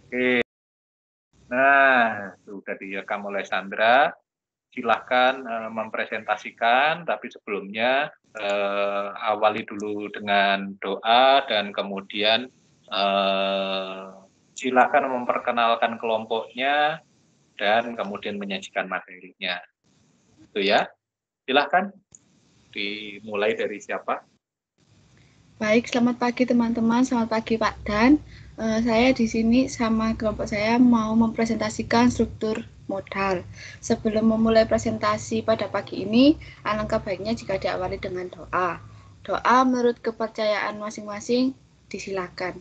Oke. Nah, sudah direkam oleh Sandra. Silahkan mempresentasikan, tapi sebelumnya awali dulu dengan doa dan kemudian silahkan memperkenalkan kelompoknya dan kemudian menyajikan materinya. Itu ya. Silahkan dimulai dari siapa? Baik, selamat pagi teman-teman, selamat pagi Pak Dan. Saya di sini sama kelompok saya mau mempresentasikan struktur modal. Sebelum memulai presentasi pada pagi ini, alangkah baiknya jika diawali dengan doa. Doa menurut kepercayaan masing-masing, disilakan.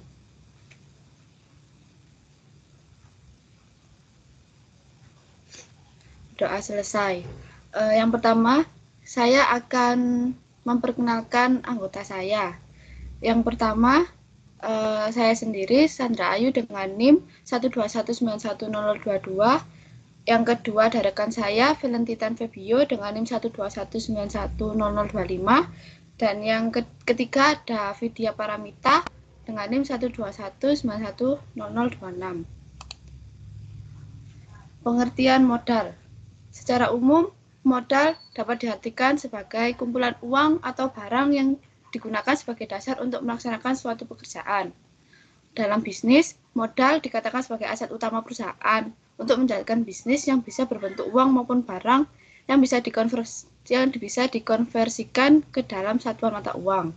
Doa selesai. Yang pertama, saya akan memperkenalkan anggota saya. Yang pertama, saya sendiri, Sandra Ayu dengan NIM 121910022. Yang kedua ada rekan saya, Valentitan Febio dengan NIM 121910025. Dan yang ketiga ada Vidya Paramita dengan NIM 121910026. Pengertian modal. Secara umum, modal dapat diartikan sebagai kumpulan uang atau barang yang digunakan sebagai dasar untuk melaksanakan suatu pekerjaan. Dalam bisnis, modal dikatakan sebagai aset utama perusahaan untuk menjalankan bisnis yang bisa berbentuk uang maupun barang yang bisa dikonversikan ke dalam satuan mata uang.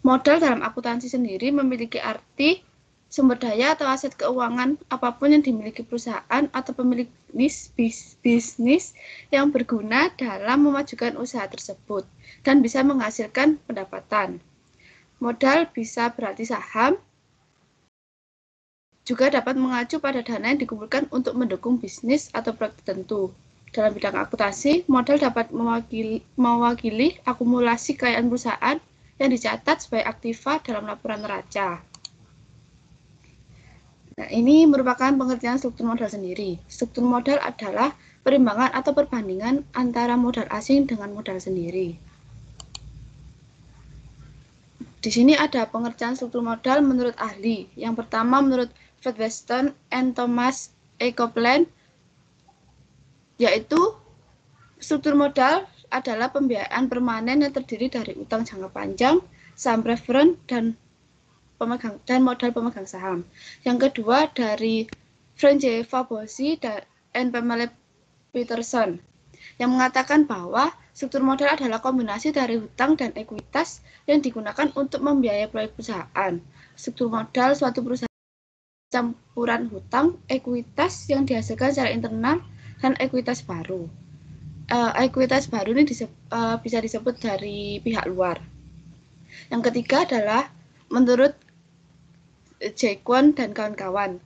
Modal dalam akuntansi sendiri memiliki arti sumber daya atau aset keuangan apapun yang dimiliki perusahaan atau pemilik bisnis yang berguna dalam memajukan usaha tersebut dan bisa menghasilkan pendapatan. Modal bisa berarti saham, juga dapat mengacu pada dana yang dikumpulkan untuk mendukung bisnis atau proyek tertentu. Dalam bidang akuntansi, modal dapat mewakili akumulasi kekayaan perusahaan yang dicatat sebagai aktiva dalam laporan neraca. Nah, ini merupakan pengertian struktur modal sendiri. Struktur modal adalah perimbangan atau perbandingan antara modal asing dengan modal sendiri. Di sini ada pengertian struktur modal menurut ahli. Yang pertama menurut Fred Weston and Thomas A. Copeland, yaitu struktur modal adalah pembiayaan permanen yang terdiri dari utang jangka panjang, saham preferen, dan modal pemegang saham. Yang kedua dari Frank J. Fabosi dan Pamela Peterson, yang mengatakan bahwa struktur modal adalah kombinasi dari hutang dan ekuitas yang digunakan untuk membiayai proyek perusahaan. Struktur modal suatu perusahaan campuran hutang, ekuitas yang dihasilkan secara internal, dan ekuitas baru. Ekuitas baru ini bisa disebut dari pihak luar. Yang ketiga adalah menurut Jaquan dan kawan-kawan,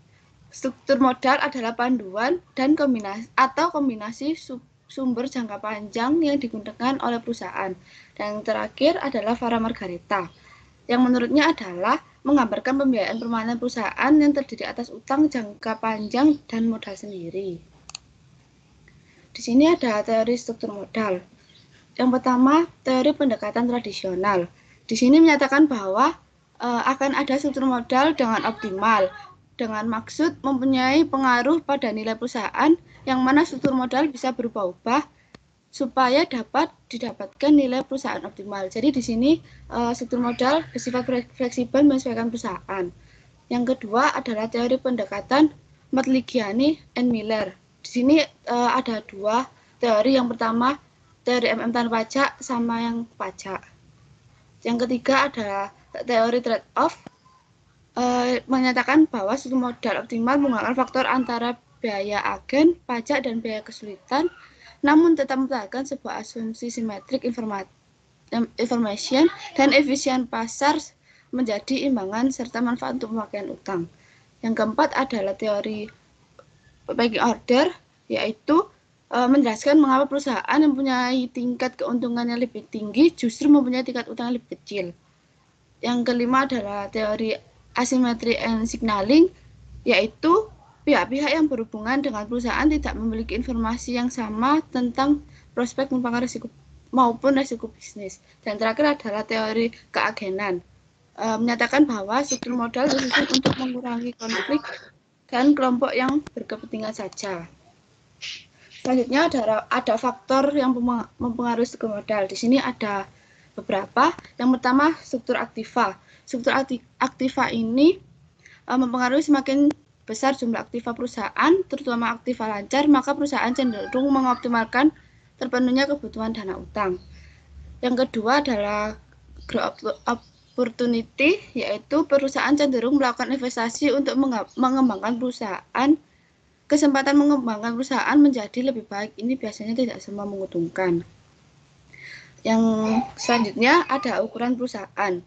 struktur modal adalah panduan dan kombinasi sumber jangka panjang yang digunakan oleh perusahaan. Dan yang terakhir adalah Farah Margareta, yang menurutnya adalah menggambarkan pembiayaan permanen perusahaan yang terdiri atas utang jangka panjang dan modal sendiri. Di sini ada teori struktur modal. Yang pertama, teori pendekatan tradisional. Di sini menyatakan bahwa akan ada struktur modal dengan optimal, dengan maksud mempunyai pengaruh pada nilai perusahaan yang mana struktur modal bisa berubah-ubah supaya dapat didapatkan nilai perusahaan optimal. Jadi di sini struktur modal bersifat fleksibel menyesuaikan perusahaan. Yang kedua adalah teori pendekatan Modigliani and Miller. Di sini ada dua teori. Yang pertama teori tanpa pajak sama yang pajak. Yang ketiga adalah teori trade-off, menyatakan bahwa struktur modal optimal menggunakan faktor antara biaya agen, pajak, dan biaya kesulitan, namun tetap mempertahankan sebuah asumsi simetrik information dan efisien pasar menjadi imbangan serta manfaat untuk pemakaian utang. Yang keempat adalah teori pecking order, yaitu menjelaskan mengapa perusahaan yang mempunyai tingkat keuntungan yang lebih tinggi justru mempunyai tingkat utang yang lebih kecil. Yang kelima adalah teori asymmetry and signaling, yaitu pihak-pihak yang berhubungan dengan perusahaan tidak memiliki informasi yang sama tentang prospek merupakan risiko maupun risiko bisnis. Dan terakhir adalah teori keagenan, menyatakan bahwa struktur modal disusun untuk mengurangi konflik dan kelompok yang berkepentingan saja. Selanjutnya ada faktor yang mempengaruhi struktur modal. Di sini ada beberapa. Yang pertama, struktur aktiva. Struktur aktiva ini mempengaruhi semakin besar jumlah aktiva perusahaan, terutama aktiva lancar, maka perusahaan cenderung mengoptimalkan terpenuhnya kebutuhan dana utang. Yang kedua adalah growth opportunity, yaitu perusahaan cenderung melakukan investasi untuk mengembangkan perusahaan. Kesempatan mengembangkan perusahaan menjadi lebih baik ini biasanya tidak semua menguntungkan. Yang selanjutnya ada ukuran perusahaan.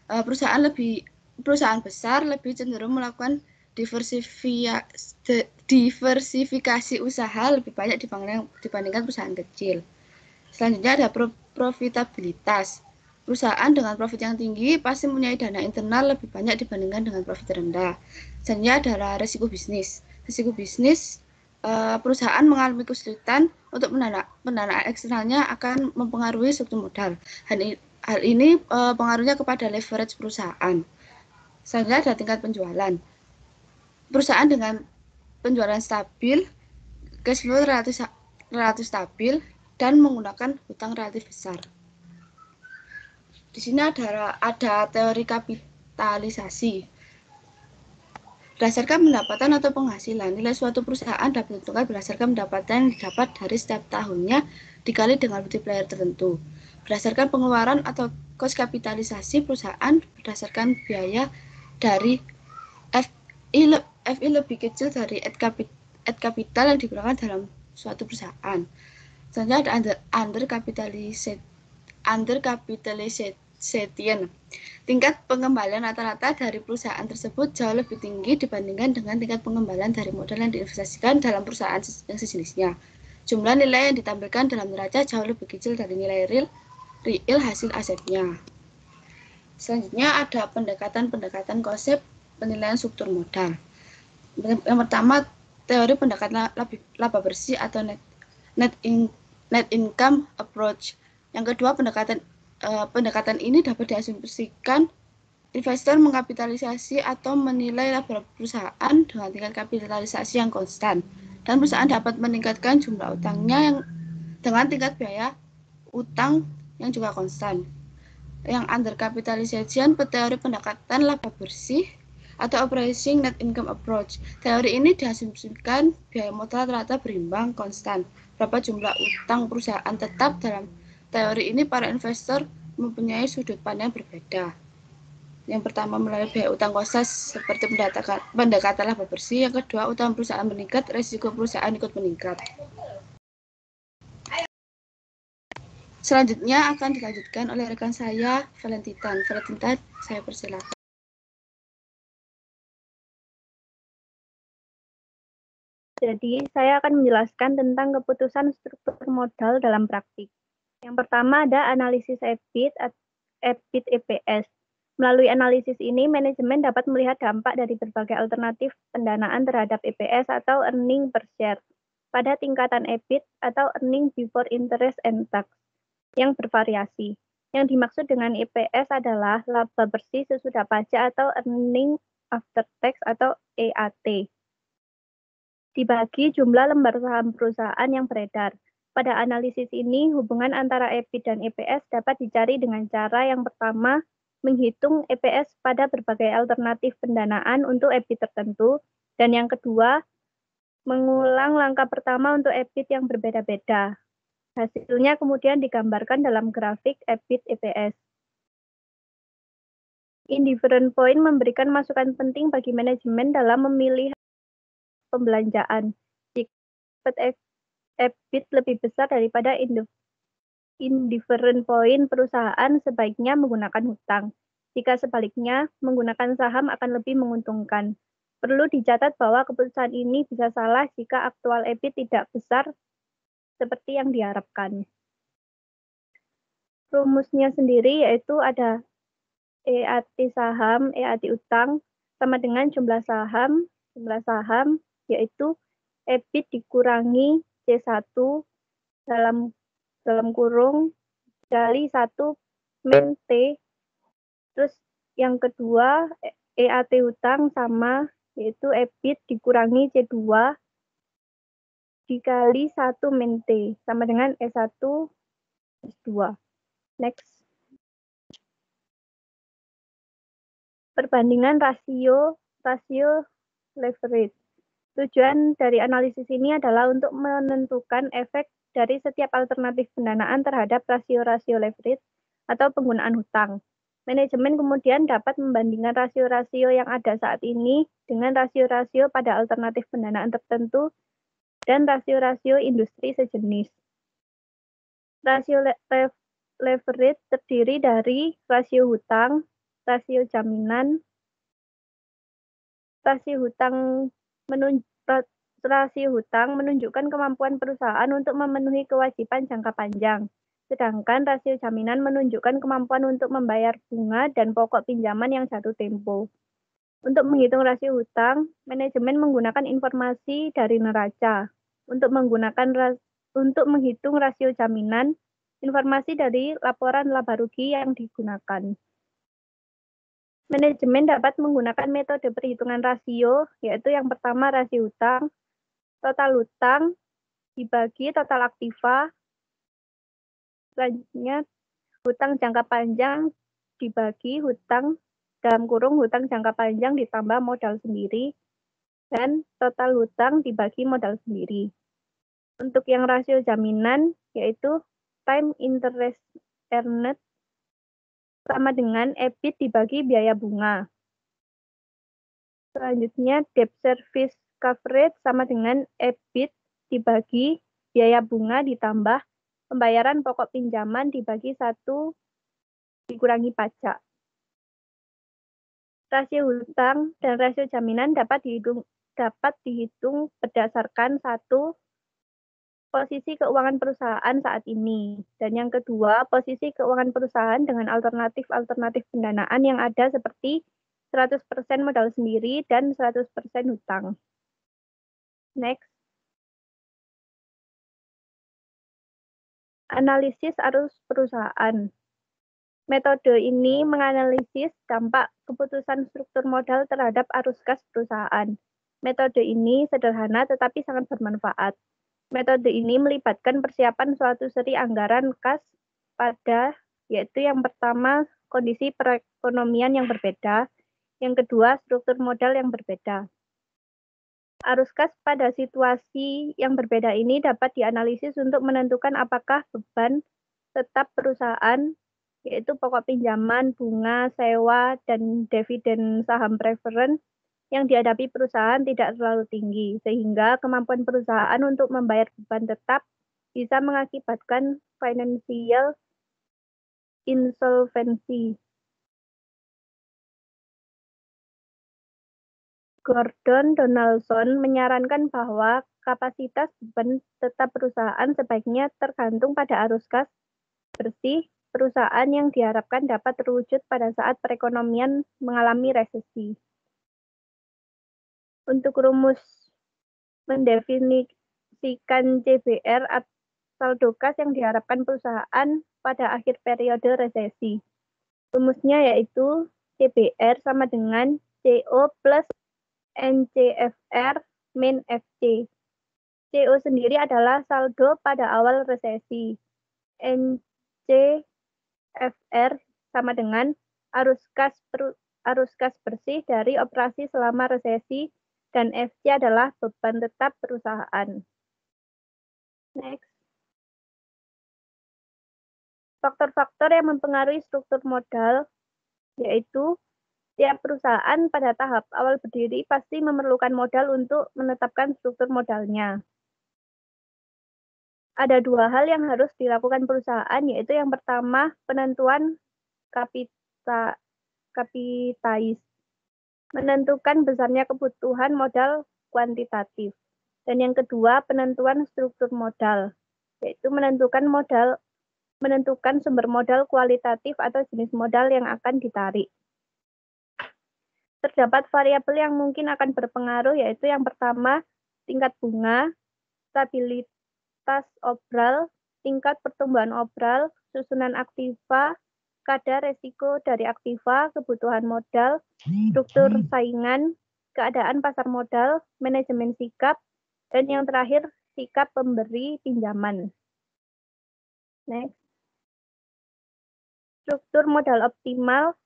Perusahaan besar lebih cenderung melakukan diversifikasi usaha lebih banyak dibandingkan perusahaan kecil. Selanjutnya ada profitabilitas. Perusahaan dengan profit yang tinggi pasti mempunyai dana internal lebih banyak dibandingkan dengan profit rendah. Selanjutnya adalah risiko bisnis. Risiko bisnis, perusahaan mengalami kesulitan untuk pendanaan eksternalnya akan mempengaruhi struktur modal. Hal ini pengaruhnya kepada leverage perusahaan. Selanjutnya ada tingkat penjualan. Perusahaan dengan penjualan stabil, cash flow relatif stabil, dan menggunakan hutang relatif besar. Di sini ada teori kapitalisasi. Berdasarkan pendapatan atau penghasilan, nilai suatu perusahaan dapat ditentukan berdasarkan pendapatan yang didapat dari setiap tahunnya dikali dengan multiplier tertentu. Berdasarkan pengeluaran atau kos kapitalisasi perusahaan berdasarkan biaya dari FI lebih kecil dari add capital yang digunakan dalam suatu perusahaan. Selanjutnya ada undercapitalization. Tingkat pengembalian rata-rata dari perusahaan tersebut jauh lebih tinggi dibandingkan dengan tingkat pengembalian dari modal yang diinvestasikan dalam perusahaan yang sejenisnya. Jumlah nilai yang ditampilkan dalam neraca jauh lebih kecil dari nilai real hasil asetnya. Selanjutnya ada pendekatan konsep penilaian struktur modal. Yang pertama, teori pendekatan laba bersih atau net income approach. Yang kedua, pendekatan ini dapat diasumsikan investor mengkapitalisasi atau menilai laba perusahaan dengan tingkat kapitalisasi yang konstan, dan perusahaan dapat meningkatkan jumlah utangnya dengan tingkat biaya utang yang juga konstan. Yang undercapitalization, teori pendekatan laba bersih atau operating net income approach. Teori ini diasumsikan biaya modal rata berimbang konstan. Berapa jumlah utang perusahaan tetap. Dalam teori ini para investor mempunyai sudut pandang berbeda. Yang pertama melalui biaya utang konstan seperti pendekatan laba bersih. Yang kedua, utang perusahaan meningkat, risiko perusahaan ikut meningkat. Selanjutnya akan dilanjutkan oleh rekan saya, Valentina, saya persilakan. Jadi, saya akan menjelaskan tentang keputusan struktur modal dalam praktik. Yang pertama ada analisis EBIT EPS. Melalui analisis ini, manajemen dapat melihat dampak dari berbagai alternatif pendanaan terhadap EPS atau earning per share pada tingkatan EBIT atau earning before interest and tax yang bervariasi. Yang dimaksud dengan EPS adalah laba bersih sesudah pajak atau earning after tax atau EAT. Dibagi jumlah lembar saham perusahaan yang beredar. Pada analisis ini, hubungan antara EBIT dan EPS dapat dicari dengan cara yang pertama, menghitung EPS pada berbagai alternatif pendanaan untuk EBIT tertentu, dan yang kedua, mengulang langkah pertama untuk EBIT yang berbeda-beda. Hasilnya kemudian digambarkan dalam grafik EBIT EPS. Indifferent point memberikan masukan penting bagi manajemen dalam memilih pembelanjaan. Jika EBIT lebih besar daripada indifferent point, perusahaan sebaiknya menggunakan hutang. Jika sebaliknya, menggunakan saham akan lebih menguntungkan. Perlu dicatat bahwa keputusan ini bisa salah jika aktual EBIT tidak besar seperti yang diharapkan. Rumusnya sendiri yaitu ada EAT saham, EAT utang, sama dengan jumlah saham yaitu EBIT dikurangi C1 dalam kurung kali 1 min T. Terus yang kedua EAT utang sama yaitu EBIT dikurangi C2 dikali 1 min T, sama dengan S1 S2. Next. Perbandingan rasio leverage. Tujuan dari analisis ini adalah untuk menentukan efek dari setiap alternatif pendanaan terhadap rasio-rasio leverage atau penggunaan hutang. Manajemen kemudian dapat membandingkan rasio-rasio yang ada saat ini dengan rasio-rasio pada alternatif pendanaan tertentu dan rasio-rasio industri sejenis. Rasio leverage terdiri dari rasio hutang, rasio jaminan, rasio hutang menunjukkan kemampuan perusahaan untuk memenuhi kewajiban jangka panjang, sedangkan rasio jaminan menunjukkan kemampuan untuk membayar bunga dan pokok pinjaman yang jatuh tempo. Untuk menghitung rasio hutang, manajemen menggunakan informasi dari neraca. Untuk menghitung rasio jaminan, informasi dari laporan laba rugi yang digunakan. Manajemen dapat menggunakan metode perhitungan rasio, yaitu yang pertama rasio hutang, total hutang dibagi total aktiva, selanjutnya hutang jangka panjang dibagi hutang dalam kurung hutang jangka panjang ditambah modal sendiri, dan total hutang dibagi modal sendiri. Untuk yang rasio jaminan, yaitu time interest earned sama dengan EBIT dibagi biaya bunga. Selanjutnya, debt service coverage sama dengan EBIT dibagi biaya bunga ditambah pembayaran pokok pinjaman dibagi 1 dikurangi pajak. Rasio hutang dan rasio jaminan dapat dihitung berdasarkan 1, posisi keuangan perusahaan saat ini, dan yang kedua, posisi keuangan perusahaan dengan alternatif-alternatif pendanaan yang ada seperti 100% modal sendiri dan 100% hutang. Next. Analisis arus perusahaan. Metode ini menganalisis dampak keputusan struktur modal terhadap arus kas perusahaan. Metode ini sederhana tetapi sangat bermanfaat. Metode ini melibatkan persiapan suatu seri anggaran kas yaitu yang pertama kondisi perekonomian yang berbeda, yang kedua struktur modal yang berbeda. Arus kas pada situasi yang berbeda ini dapat dianalisis untuk menentukan apakah beban tetap perusahaan, yaitu pokok pinjaman, bunga, sewa, dan dividen saham preferen yang dihadapi perusahaan tidak terlalu tinggi, sehingga kemampuan perusahaan untuk membayar beban tetap bisa mengakibatkan financial insolvency. Gordon Donaldson menyarankan bahwa kapasitas beban tetap perusahaan sebaiknya tergantung pada arus kas bersih perusahaan yang diharapkan dapat terwujud pada saat perekonomian mengalami resesi. Untuk rumus mendefinisikan CBR atau saldo kas yang diharapkan perusahaan pada akhir periode resesi. Rumusnya yaitu CBR sama dengan CO plus NCFR min FC. CO sendiri adalah saldo pada awal resesi. NCFR sama dengan arus kas bersih dari operasi selama resesi, dan FC adalah beban tetap perusahaan. Next. Faktor-faktor yang mempengaruhi struktur modal yaitu tiap perusahaan pada tahap awal berdiri pasti memerlukan modal untuk menetapkan struktur modalnya. Ada 2 hal yang harus dilakukan perusahaan, yaitu yang pertama penentuan kapitais, menentukan besarnya kebutuhan modal kuantitatif. Dan yang kedua penentuan struktur modal, yaitu menentukan sumber modal kualitatif atau jenis modal yang akan ditarik. Terdapat variabel yang mungkin akan berpengaruh, yaitu yang pertama tingkat bunga, stabilitas obral, tingkat pertumbuhan obral, susunan aktiva, kadar resiko dari aktiva, kebutuhan modal, struktur saingan, keadaan pasar modal, manajemen sikap, dan yang terakhir sikap pemberi pinjaman. Next. Struktur modal optimal.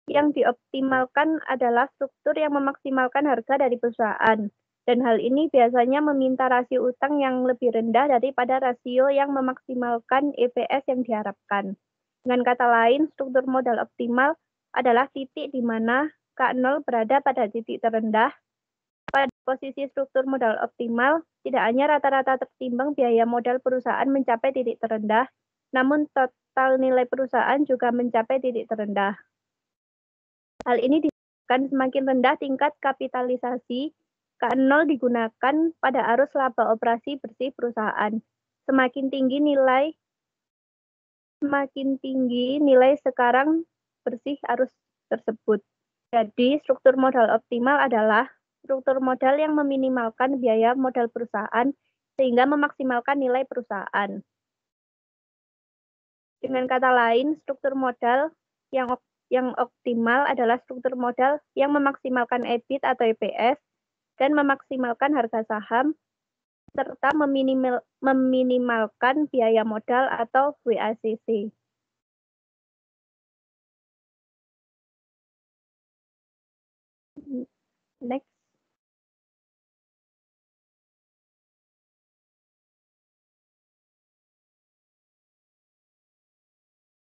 Yang dioptimalkan adalah struktur yang memaksimalkan harga dari perusahaan. Dan hal ini biasanya meminta rasio utang yang lebih rendah daripada rasio yang memaksimalkan EPS yang diharapkan. Dengan kata lain, struktur modal optimal adalah titik di mana K0 berada pada titik terendah. Pada posisi struktur modal optimal, tidak hanya rata-rata tertimbang biaya modal perusahaan mencapai titik terendah, namun total nilai perusahaan juga mencapai titik terendah. Hal ini disebabkan semakin rendah tingkat kapitalisasi, K0 digunakan pada arus laba operasi bersih perusahaan. Semakin tinggi nilai sekarang bersih arus tersebut. Jadi, struktur modal optimal adalah struktur modal yang meminimalkan biaya modal perusahaan sehingga memaksimalkan nilai perusahaan. Dengan kata lain, struktur modal yang optimal adalah struktur modal yang memaksimalkan EBIT atau EPS dan memaksimalkan harga saham serta meminimalkan biaya modal atau WACC. Next.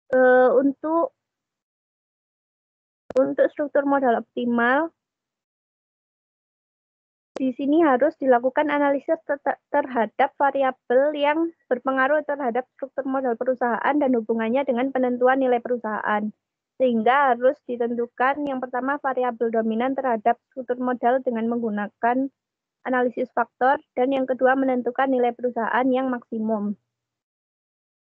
Untuk struktur modal optimal, di sini harus dilakukan analisis terhadap variabel yang berpengaruh terhadap struktur modal perusahaan dan hubungannya dengan penentuan nilai perusahaan. Sehingga harus ditentukan yang pertama variabel dominan terhadap struktur modal dengan menggunakan analisis faktor, dan yang kedua menentukan nilai perusahaan yang maksimum.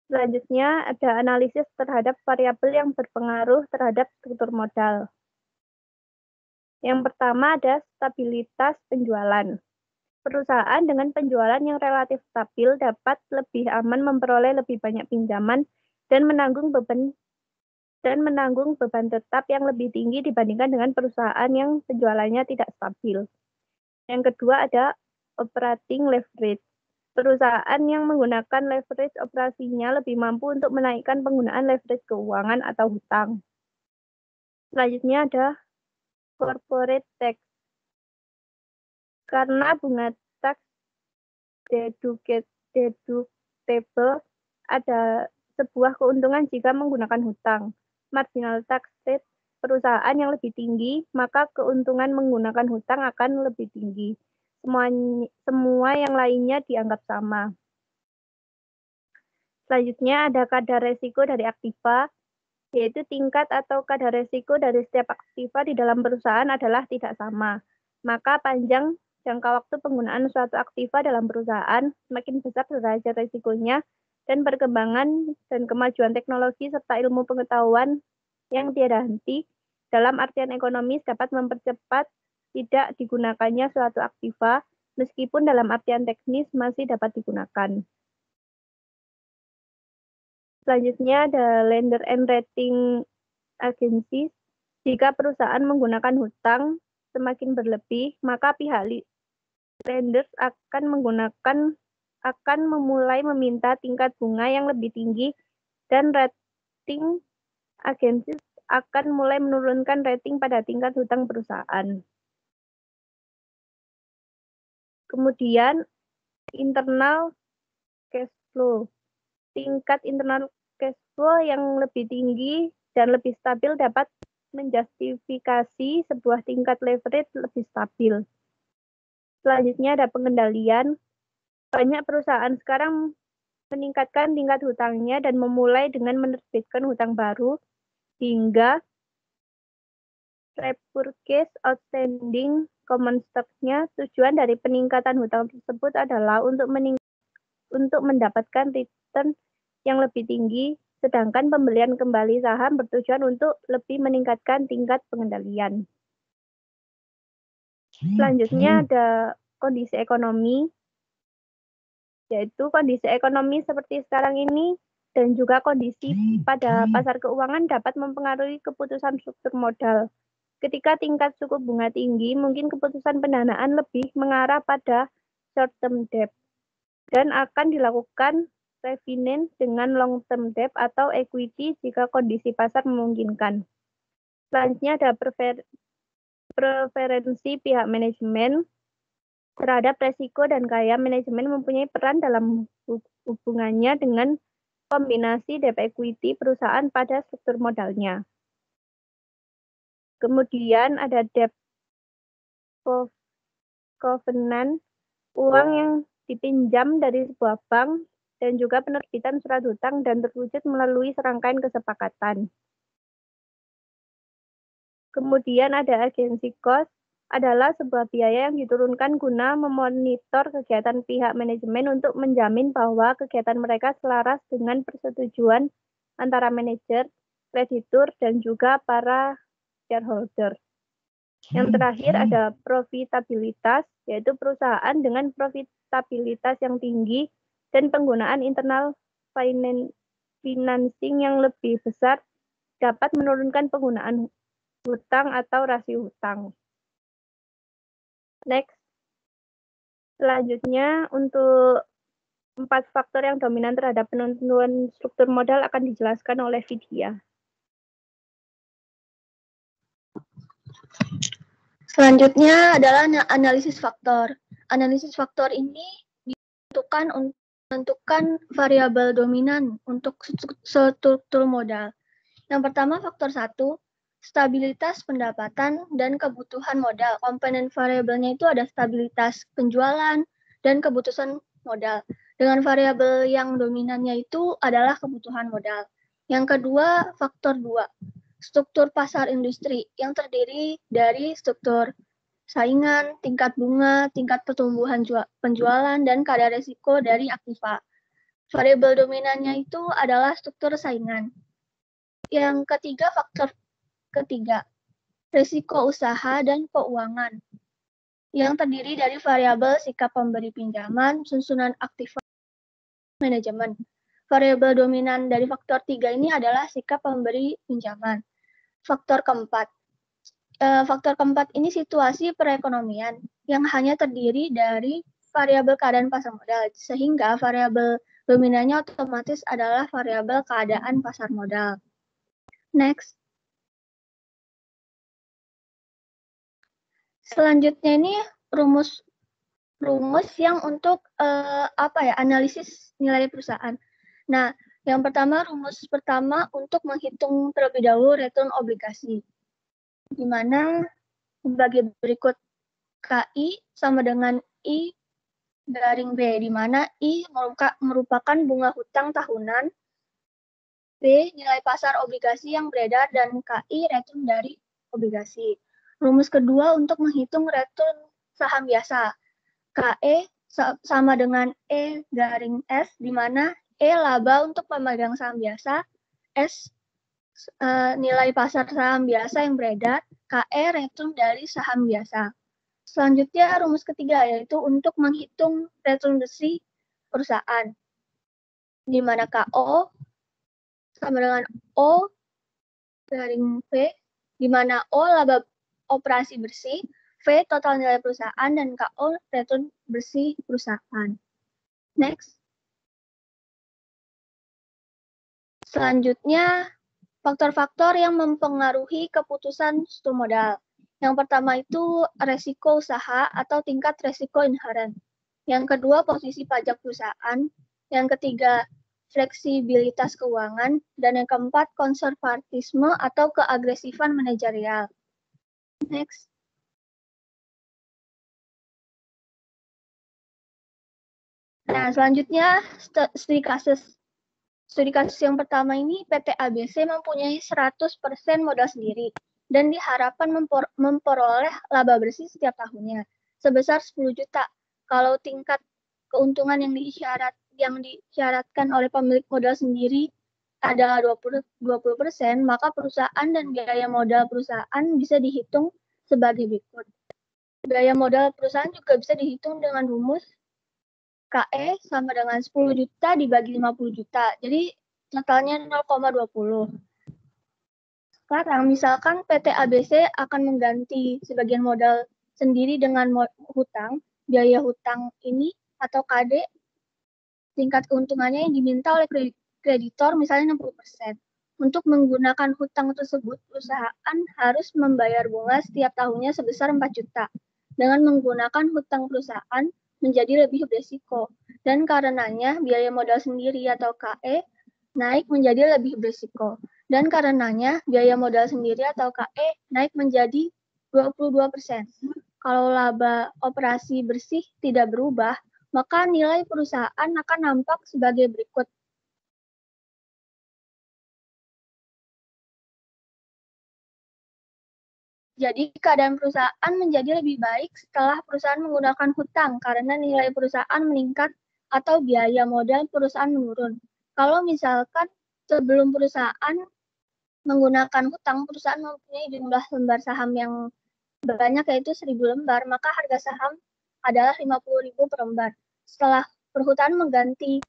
Selanjutnya ada analisis terhadap variabel yang berpengaruh terhadap struktur modal. Yang pertama ada stabilitas penjualan. Perusahaan dengan penjualan yang relatif stabil dapat lebih aman memperoleh lebih banyak pinjaman dan menanggung beban tetap yang lebih tinggi dibandingkan dengan perusahaan yang penjualannya tidak stabil. Yang kedua ada operating leverage. Perusahaan yang menggunakan leverage operasinya lebih mampu untuk menaikkan penggunaan leverage keuangan atau hutang. Selanjutnya ada corporate tax. Karena bunga tax deductible ada sebuah keuntungan jika menggunakan hutang. Marginal tax rate perusahaan yang lebih tinggi, maka keuntungan menggunakan hutang akan lebih tinggi. Semua yang lainnya dianggap sama. Selanjutnya ada kadar resiko dari aktiva, yaitu tingkat atau kadar resiko dari setiap aktiva di dalam perusahaan adalah tidak sama. Maka panjang jangka waktu penggunaan suatu aktiva dalam perusahaan, semakin besar derajat resikonya, dan perkembangan dan kemajuan teknologi serta ilmu pengetahuan yang tiada henti dalam artian ekonomis dapat mempercepat tidak digunakannya suatu aktiva, meskipun dalam artian teknis masih dapat digunakan. Selanjutnya ada lender and rating agencies. Jika perusahaan menggunakan hutang semakin berlebih, maka pihak lenders akan memulai meminta tingkat bunga yang lebih tinggi dan rating agencies akan mulai menurunkan rating pada tingkat hutang perusahaan. Kemudian internal cash flow. Tingkat internal cash flow yang lebih tinggi dan lebih stabil dapat menjustifikasi sebuah tingkat leverage lebih stabil. Selanjutnya ada pengendalian. Banyak perusahaan sekarang meningkatkan tingkat hutangnya dan memulai dengan menerbitkan hutang baru hingga repurchase outstanding common stock-nya. Tujuan dari peningkatan hutang tersebut adalah untuk mendapatkan return yang lebih tinggi, sedangkan pembelian kembali saham bertujuan untuk lebih meningkatkan tingkat pengendalian. Selanjutnya ada kondisi ekonomi, yaitu kondisi ekonomi seperti sekarang ini dan juga kondisi pada pasar keuangan dapat mempengaruhi keputusan struktur modal. Ketika tingkat suku bunga tinggi, mungkin keputusan pendanaan lebih mengarah pada short-term debt dan akan dilakukan refinance dengan long-term debt atau equity jika kondisi pasar memungkinkan. Selanjutnya ada preferensi pihak manajemen terhadap resiko dan gaya manajemen mempunyai peran dalam hubungannya dengan kombinasi debt equity perusahaan pada struktur modalnya. Kemudian ada debt covenant, uang yang dipinjam dari sebuah bank dan juga penerbitan surat hutang dan terwujud melalui serangkaian kesepakatan. Kemudian ada agency cost, adalah sebuah biaya yang diturunkan guna memonitor kegiatan pihak manajemen untuk menjamin bahwa kegiatan mereka selaras dengan persetujuan antara manajer, kreditur, dan juga para shareholder. Yang terakhir ada profitabilitas, yaitu perusahaan dengan profitabilitas yang tinggi dan penggunaan internal financing yang lebih besar dapat menurunkan penggunaan hutang atau rasio hutang. Next. Selanjutnya, untuk 4 faktor yang dominan terhadap penentuan struktur modal akan dijelaskan oleh Vidya. Selanjutnya adalah analisis faktor. Analisis faktor ini menentukan variabel dominan untuk struktur modal. Yang pertama faktor 1, stabilitas pendapatan dan kebutuhan modal. Komponen variabelnya itu ada stabilitas penjualan dan kebutuhan modal. Dengan variabel yang dominannya itu adalah kebutuhan modal. Yang kedua faktor 2. Struktur pasar industri yang terdiri dari struktur saingan, tingkat bunga, tingkat pertumbuhan penjualan, dan kadar risiko dari aktiva. Variabel dominannya itu adalah struktur saingan. Yang ketiga, faktor ketiga, risiko usaha dan keuangan yang terdiri dari variabel sikap pemberi pinjaman, susunan aktiva, manajemen. Variabel dominan dari faktor 3 ini adalah sikap pemberi pinjaman. Faktor keempat ini situasi perekonomian yang hanya terdiri dari variabel keadaan pasar modal, sehingga variabel dominannya otomatis adalah variabel keadaan pasar modal. Next. Selanjutnya ini rumus yang untuk analisis nilai perusahaan. Nah, yang pertama, rumus pertama untuk menghitung terlebih dahulu return obligasi, di mana sebagai berikut. KI sama dengan I garing B, di mana I merupakan bunga hutang tahunan, B nilai pasar obligasi yang beredar, dan KI return dari obligasi. Rumus kedua untuk menghitung return saham biasa. KE sama dengan E garing S, di mana E laba untuk pemegang saham biasa, S nilai pasar saham biasa yang beredar, KE return dari saham biasa. Selanjutnya rumus ketiga yaitu untuk menghitung return bersih perusahaan, di mana KO sama dengan O garing V, di mana O laba operasi bersih, V total nilai perusahaan, dan KO return bersih perusahaan. Next. Selanjutnya, faktor-faktor yang mempengaruhi keputusan struktur modal. Yang pertama itu resiko usaha atau tingkat resiko inherent. Yang kedua, posisi pajak perusahaan. Yang ketiga, fleksibilitas keuangan. Dan yang keempat, konservatisme atau keagresifan manajerial. Next. Nah, selanjutnya studi kasus. Studi kasus yang pertama ini, PT ABC mempunyai 100% modal sendiri dan diharapkan memperoleh laba bersih setiap tahunnya sebesar 10 juta. Kalau tingkat keuntungan yang disyaratkan oleh pemilik modal sendiri adalah 20%, maka perusahaan dan biaya modal perusahaan bisa dihitung sebagai berikut. Biaya modal perusahaan juga bisa dihitung dengan rumus KE sama dengan 10 juta dibagi 50 juta. Jadi totalnya 0,20. Sekarang misalkan PT ABC akan mengganti sebagian modal sendiri dengan hutang, biaya hutang ini atau KD tingkat keuntungannya yang diminta oleh kreditor misalnya 60%. Untuk menggunakan hutang tersebut, perusahaan harus membayar bunga setiap tahunnya sebesar 4 juta. Dengan menggunakan hutang perusahaan menjadi lebih berisiko. Dan karenanya biaya modal sendiri atau KE naik menjadi lebih berisiko. Dan karenanya biaya modal sendiri atau KE naik menjadi 22%. Kalau laba operasi bersih tidak berubah, maka nilai perusahaan akan nampak sebagai berikut. Jadi keadaan perusahaan menjadi lebih baik setelah perusahaan menggunakan hutang karena nilai perusahaan meningkat atau biaya modal perusahaan menurun. Kalau misalkan sebelum perusahaan menggunakan hutang, perusahaan mempunyai jumlah lembar saham yang banyak yaitu 1.000 lembar, maka harga saham adalah 50.000 per lembar. Setelah perusahaan mengganti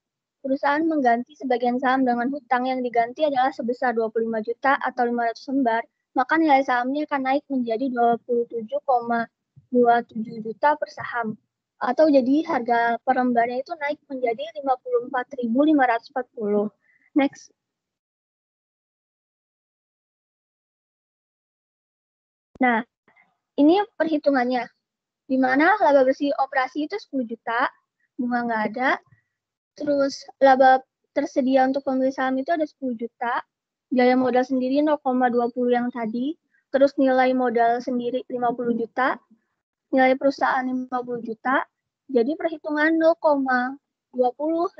sebagian saham dengan hutang yang diganti adalah sebesar 25 juta atau 500 lembar, maka nilai sahamnya akan naik menjadi 27,27 juta per saham. Atau jadi harga per lembarnya itu naik menjadi 54.540. Next. Nah, ini perhitungannya. Di mana laba bersih operasi itu 10 juta, bunga nggak ada. Terus laba tersedia untuk pembeli saham itu ada 10 juta. Biaya modal sendiri 0,20 yang tadi, terus nilai modal sendiri 50 juta, nilai perusahaan 50 juta, jadi perhitungan 0,20, 50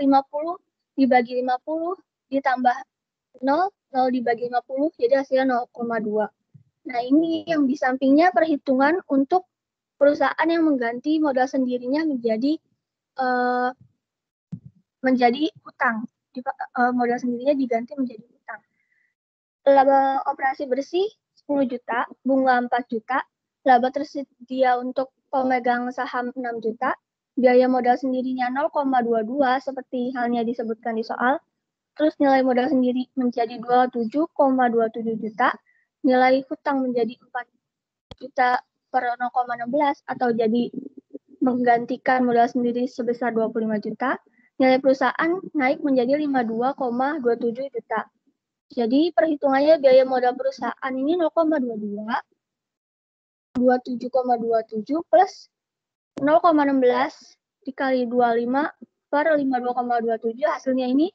dibagi 50 ditambah 0, 0 dibagi 50, jadi hasilnya 0,2. Nah ini yang di sampingnya perhitungan untuk perusahaan yang mengganti modal sendirinya menjadi hutang. Modal sendirinya diganti menjadi hutang. Laba operasi bersih 10 juta, bunga 4 juta, laba tersedia untuk pemegang saham 6 juta, biaya modal sendirinya 0,22 seperti halnya disebutkan di soal, terus nilai modal sendiri menjadi 27,27 juta, nilai hutang menjadi 4 juta per 0,16 atau jadi menggantikan modal sendiri sebesar 25 juta, nilai perusahaan naik menjadi 52,27 juta. Jadi perhitungannya biaya modal perusahaan ini 0,22, 27,27 plus 0,16 dikali 25 per 52,27, hasilnya ini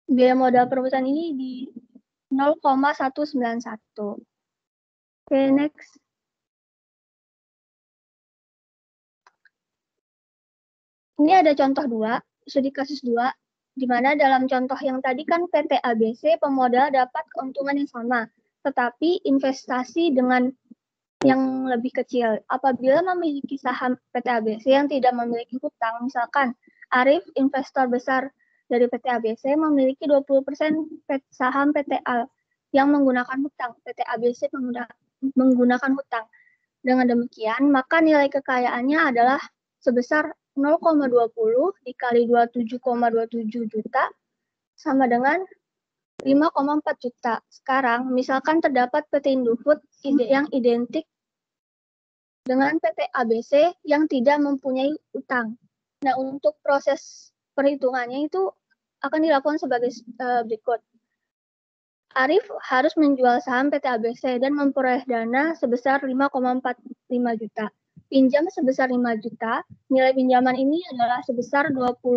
biaya modal perusahaan ini di 0,191. Oke, next. Ini ada contoh 2, studi kasus 2. Di mana dalam contoh yang tadi kan PT ABC pemodal dapat keuntungan yang sama, tetapi investasi dengan yang lebih kecil. Apabila memiliki saham PT ABC yang tidak memiliki hutang, misalkan Arif, investor besar dari PT ABC, memiliki 20% saham PTAL yang menggunakan hutang. PT ABC menggunakan hutang. Dengan demikian, maka nilai kekayaannya adalah sebesar 0,20 dikali 27,27 juta sama dengan 5,4 juta. Sekarang, misalkan terdapat PT Indofood yang identik dengan PT ABC yang tidak mempunyai utang. Nah, untuk proses perhitungannya itu akan dilakukan sebagai berikut. Arif harus menjual saham PT ABC dan memperoleh dana sebesar 5,45 juta. Pinjam sebesar 5 juta, nilai pinjaman ini adalah sebesar 20%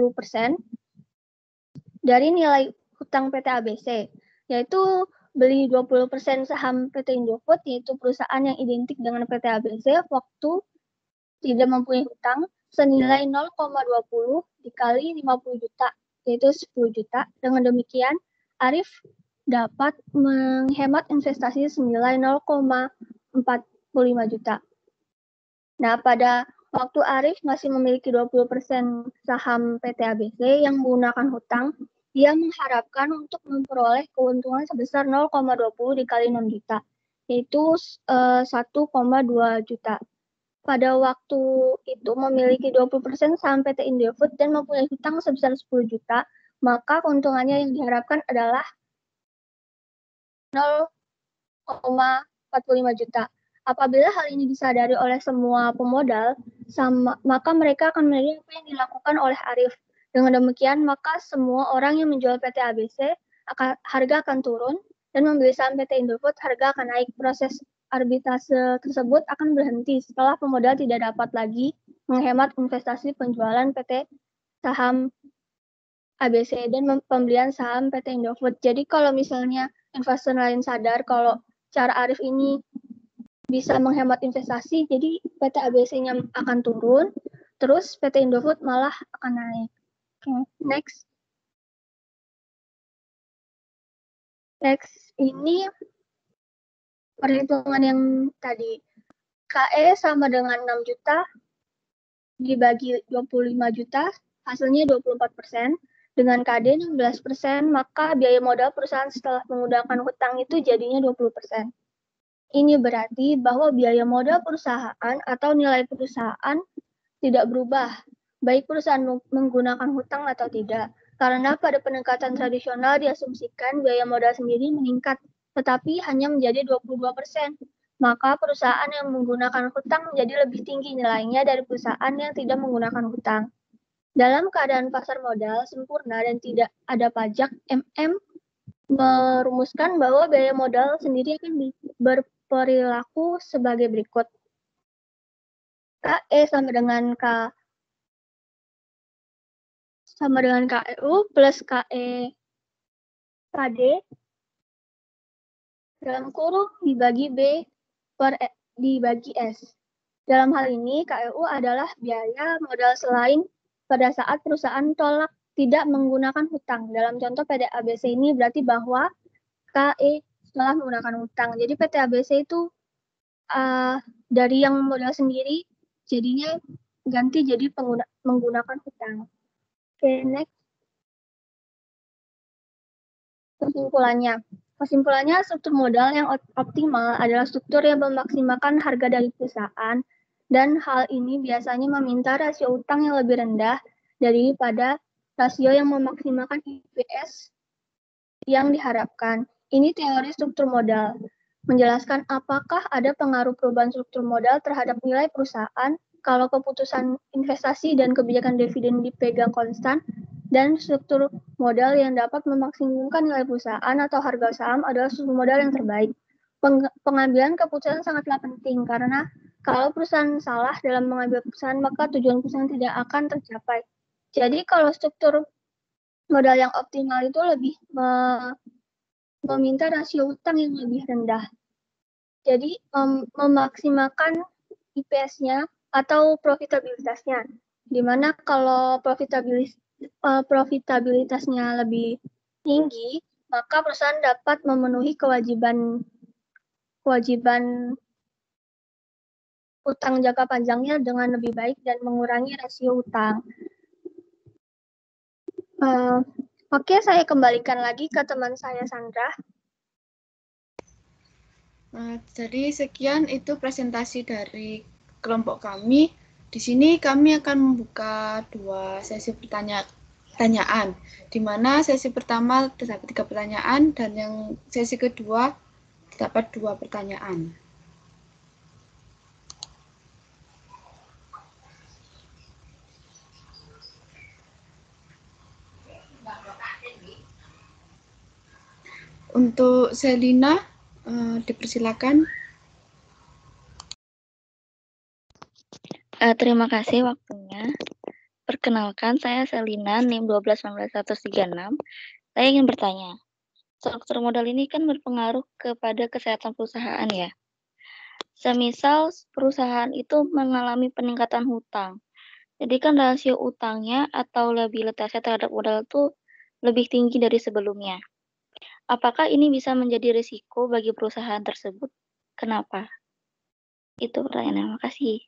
dari nilai hutang PT ABC, yaitu beli 20% saham PT Indofood, yaitu perusahaan yang identik dengan PT ABC, waktu tidak mempunyai hutang, senilai 0,20 dikali 50 juta, yaitu 10 juta. Dengan demikian, Arif dapat menghemat investasi senilai 0,45 juta. Nah, pada waktu Arif masih memiliki 20% saham PT ABC yang menggunakan hutang, dia mengharapkan untuk memperoleh keuntungan sebesar 0,20 dikali 6 juta, yaitu 1,2 juta. Pada waktu itu memiliki 20% saham PT Indofood dan mempunyai hutang sebesar 10 juta, maka keuntungannya yang diharapkan adalah 1,45 juta. Apabila hal ini disadari oleh semua pemodal, maka mereka akan melihat apa yang dilakukan oleh Arif. Dengan demikian, maka semua orang yang menjual PT ABC, harga akan turun, dan membeli saham PT Indofood, harga akan naik. Proses arbitrase tersebut akan berhenti setelah pemodal tidak dapat lagi menghemat investasi penjualan PT saham ABC dan pembelian saham PT Indofood. Jadi kalau misalnya investor lain sadar kalau cara Arif ini bisa menghemat investasi, jadi PT ABC-nya akan turun, terus PT Indofood malah akan naik. Okay, next. Next, ini perhitungan yang tadi. KE sama dengan 6 juta dibagi 25 juta, hasilnya 24%. Dengan KD 16%, maka biaya modal perusahaan setelah menggunakan hutang itu jadinya 20%. Ini berarti bahwa biaya modal perusahaan atau nilai perusahaan tidak berubah, baik perusahaan menggunakan hutang atau tidak. Karena pada pendekatan tradisional diasumsikan biaya modal sendiri meningkat, tetapi hanya menjadi 22%. Maka perusahaan yang menggunakan hutang menjadi lebih tinggi nilainya dari perusahaan yang tidak menggunakan hutang. Dalam keadaan pasar modal sempurna dan tidak ada pajak, MM merumuskan bahwa biaya modal sendiri akan berperilaku sebagai berikut. KE sama dengan KEU plus KE KD dalam kurung dibagi B dibagi S. Dalam hal ini, KEU adalah biaya modal selain pada saat perusahaan tidak menggunakan hutang. Dalam contoh PT ABC ini berarti bahwa KE setelah menggunakan hutang. Jadi PT ABC itu dari yang modal sendiri jadinya ganti jadi menggunakan hutang. Oke, next. Kesimpulannya, struktur modal yang optimal adalah struktur yang memaksimalkan harga dari perusahaan, dan hal ini biasanya meminta rasio utang yang lebih rendah daripada rasio yang memaksimalkan EPS yang diharapkan. Ini teori struktur modal, menjelaskan apakah ada pengaruh perubahan struktur modal terhadap nilai perusahaan kalau keputusan investasi dan kebijakan dividen dipegang konstan, dan struktur modal yang dapat memaksimalkan nilai perusahaan atau harga saham adalah struktur modal yang terbaik. Pengambilan keputusan sangatlah penting karena kalau perusahaan salah dalam mengambil keputusan, maka tujuan perusahaan tidak akan tercapai. Jadi kalau struktur modal yang optimal itu lebih meminta rasio utang yang lebih rendah. Jadi memaksimalkan IPS-nya atau profitabilitasnya. Di mana kalau profitabilitasnya lebih tinggi, maka perusahaan dapat memenuhi kewajiban utang jangka panjangnya dengan lebih baik dan mengurangi rasio utang. Oke, saya kembalikan lagi ke teman saya, Sandra. Jadi sekian itu presentasi dari kelompok kami. Di sini kami akan membuka 2 sesi pertanyaan, di mana sesi pertama terdapat 3 pertanyaan dan yang sesi kedua terdapat 2 pertanyaan. Untuk Selina, dipersilakan. Terima kasih waktunya. Perkenalkan, saya Selina, NIM 1219136. Saya ingin bertanya, struktur modal ini kan berpengaruh kepada kesehatan perusahaan ya. Semisal perusahaan itu mengalami peningkatan hutang, jadi kan rasio utangnya atau liabilitasnya terhadap modal itu lebih tinggi dari sebelumnya. Apakah ini bisa menjadi risiko bagi perusahaan tersebut? Kenapa? Itu pertanyaannya. Makasih.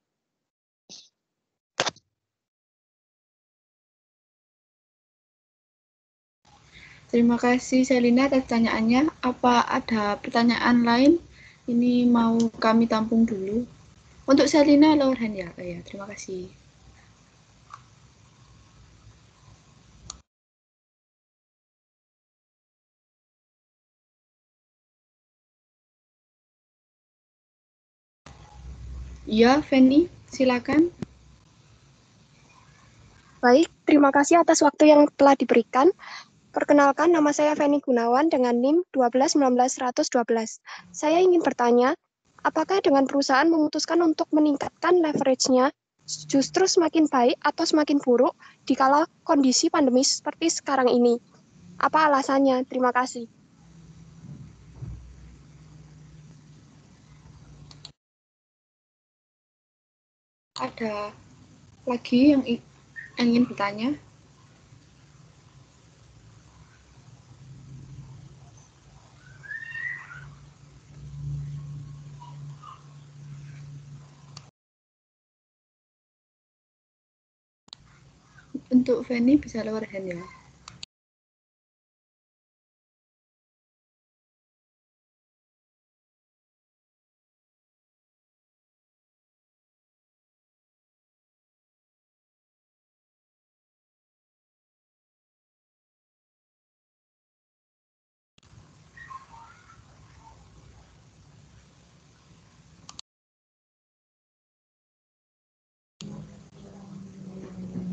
Terima kasih Selina atas pertanyaannya. Apa ada pertanyaan lain? Ini mau kami tampung dulu. Untuk Selina, lower hand ya. Terima kasih. Iya, Feni, silakan. Baik, terima kasih atas waktu yang telah diberikan. Perkenalkan, nama saya Feni Gunawan dengan NIM 1219112. Saya ingin bertanya, apakah dengan perusahaan memutuskan untuk meningkatkan leverage-nya justru semakin baik atau semakin buruk dikala kondisi pandemi seperti sekarang ini? Apa alasannya? Terima kasih. Ada lagi yang ingin bertanya? Untuk Feni bisa lower hand ya.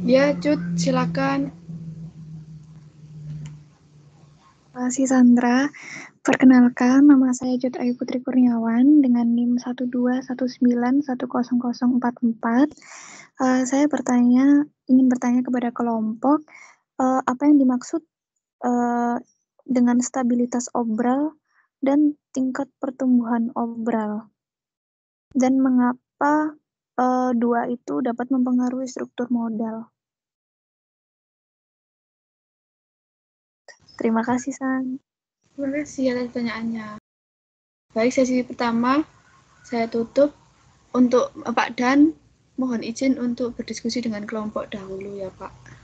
Ya, Cut, silakan. Terima kasih Sandra. Perkenalkan, nama saya Jut Ayu Putri Kurniawan dengan NIM 121910044. Saya ingin bertanya kepada kelompok, apa yang dimaksud dengan stabilitas obral dan tingkat pertumbuhan obral, dan mengapa dua itu dapat mempengaruhi struktur modal. Terima kasih, San. Terima kasih atas pertanyaannya. Baik, sesi pertama saya tutup. Untuk Pak Dan, mohon izin untuk berdiskusi dengan kelompok dahulu ya, Pak.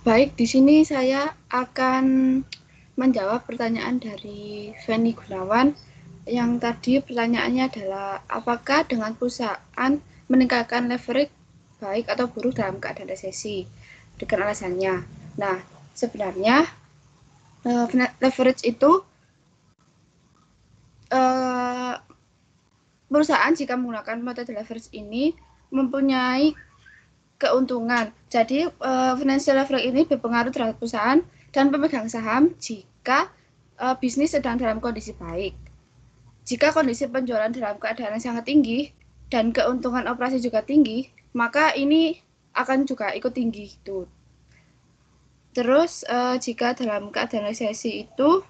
Baik, di sini saya akan menjawab pertanyaan dari Feni Gunawan. Yang tadi pertanyaannya adalah apakah dengan perusahaan meningkatkan leverage baik atau buruk dalam keadaan resesi? Dengan alasannya. Nah, sebenarnya leverage itu perusahaan jika menggunakan metode leverage ini mempunyai keuntungan. Jadi financial leverage ini berpengaruh terhadap perusahaan dan pemegang saham jika bisnis sedang dalam kondisi baik. Jika kondisi penjualan dalam keadaan yang sangat tinggi dan keuntungan operasi juga tinggi, maka ini akan juga ikut tinggi itu. Terus jika dalam keadaan resesi itu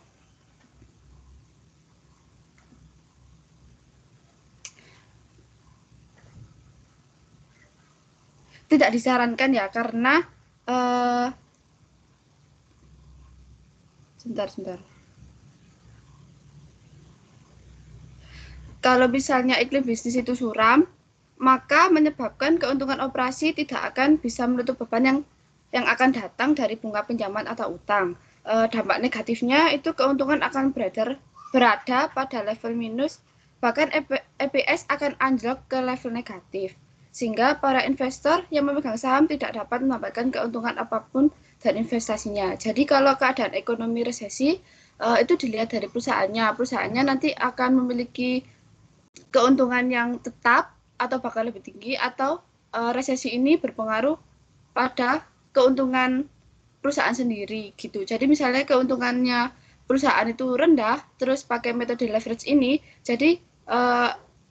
tidak disarankan ya, karena sebentar. Kalau misalnya iklim bisnis itu suram, maka menyebabkan keuntungan operasi tidak akan bisa menutup beban yang akan datang dari bunga pinjaman atau utang. Dampak negatifnya itu keuntungan akan berada pada level minus, bahkan EPS akan anjlok ke level negatif, sehingga para investor yang memegang saham tidak dapat mendapatkan keuntungan apapun dari investasinya. Jadi kalau keadaan ekonomi resesi, itu dilihat dari perusahaannya. Perusahaannya nanti akan memiliki keuntungan yang tetap atau bakal lebih tinggi, atau resesi ini berpengaruh pada keuntungan perusahaan sendiri gitu. Jadi misalnya keuntungannya perusahaan itu rendah, terus pakai metode leverage ini, jadi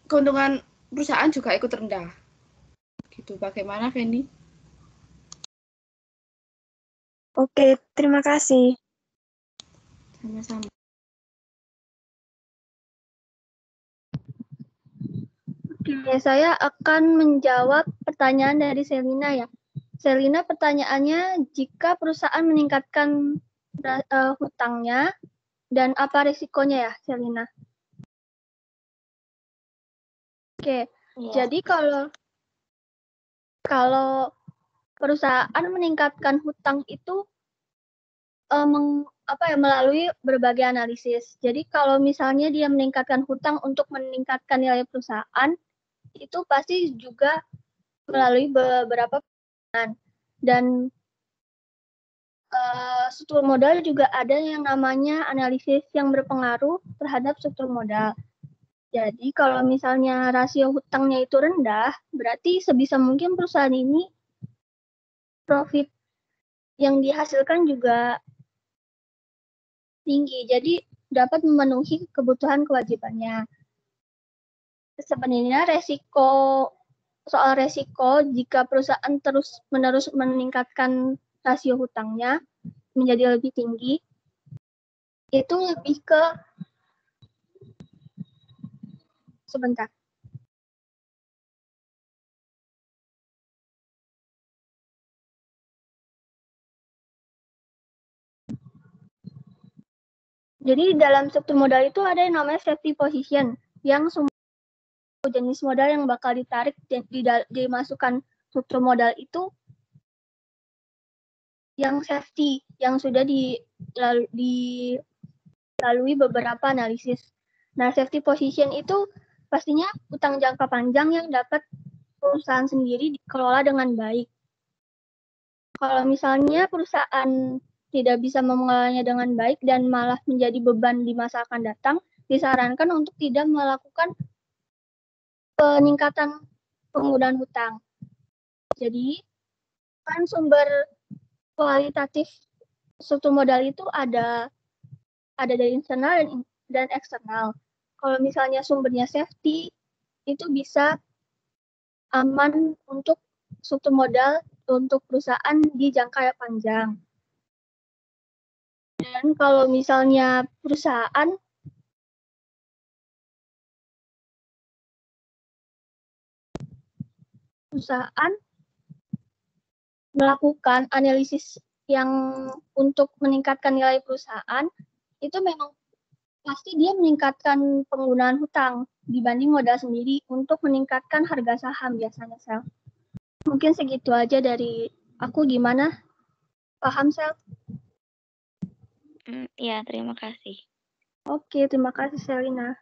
keuntungan perusahaan juga ikut rendah. Gitu. Bagaimana, Feni? Oke, terima kasih. Sama-sama. Oke, saya akan menjawab pertanyaan dari Selina ya. Selina, pertanyaannya, jika perusahaan meningkatkan hutangnya, dan apa risikonya ya, Selina? Oke, jadi kalau perusahaan meningkatkan hutang itu melalui berbagai analisis. Jadi kalau misalnya dia meningkatkan hutang untuk meningkatkan nilai perusahaan, itu pasti juga melalui beberapa perusahaan. Dan struktur modal juga ada yang namanya analisis yang berpengaruh terhadap struktur modal. Jadi kalau misalnya rasio hutangnya itu rendah, berarti sebisa mungkin perusahaan ini profit yang dihasilkan juga tinggi. Jadi dapat memenuhi kebutuhan kewajibannya. Sebenarnya soal resiko jika perusahaan terus-menerus meningkatkan rasio hutangnya menjadi lebih tinggi, itu lebih ke sebentar. Jadi dalam struktur modal itu ada yang namanya safety position, yang semua jenis modal yang bakal ditarik dan dimasukkan struktur modal itu yang safety, yang sudah dilalui beberapa analisis. Nah, safety position itu pastinya utang jangka panjang yang dapat perusahaan sendiri dikelola dengan baik. Kalau misalnya perusahaan tidak bisa mengelolanya dengan baik dan malah menjadi beban di masa akan datang, disarankan untuk tidak melakukan peningkatan penggunaan hutang. Jadi, kan sumber kualitatif struktur modal itu ada dari internal dan eksternal. Kalau misalnya sumbernya safety, itu bisa aman untuk struktur modal untuk perusahaan di jangka panjang. Dan kalau misalnya perusahaan melakukan analisis yang untuk meningkatkan nilai perusahaan, itu memang pasti dia meningkatkan penggunaan hutang dibanding modal sendiri untuk meningkatkan harga saham biasanya, Sel. Mungkin segitu aja dari aku. Gimana? Paham, Sel? Ya, terima kasih. Oke, terima kasih, Selina.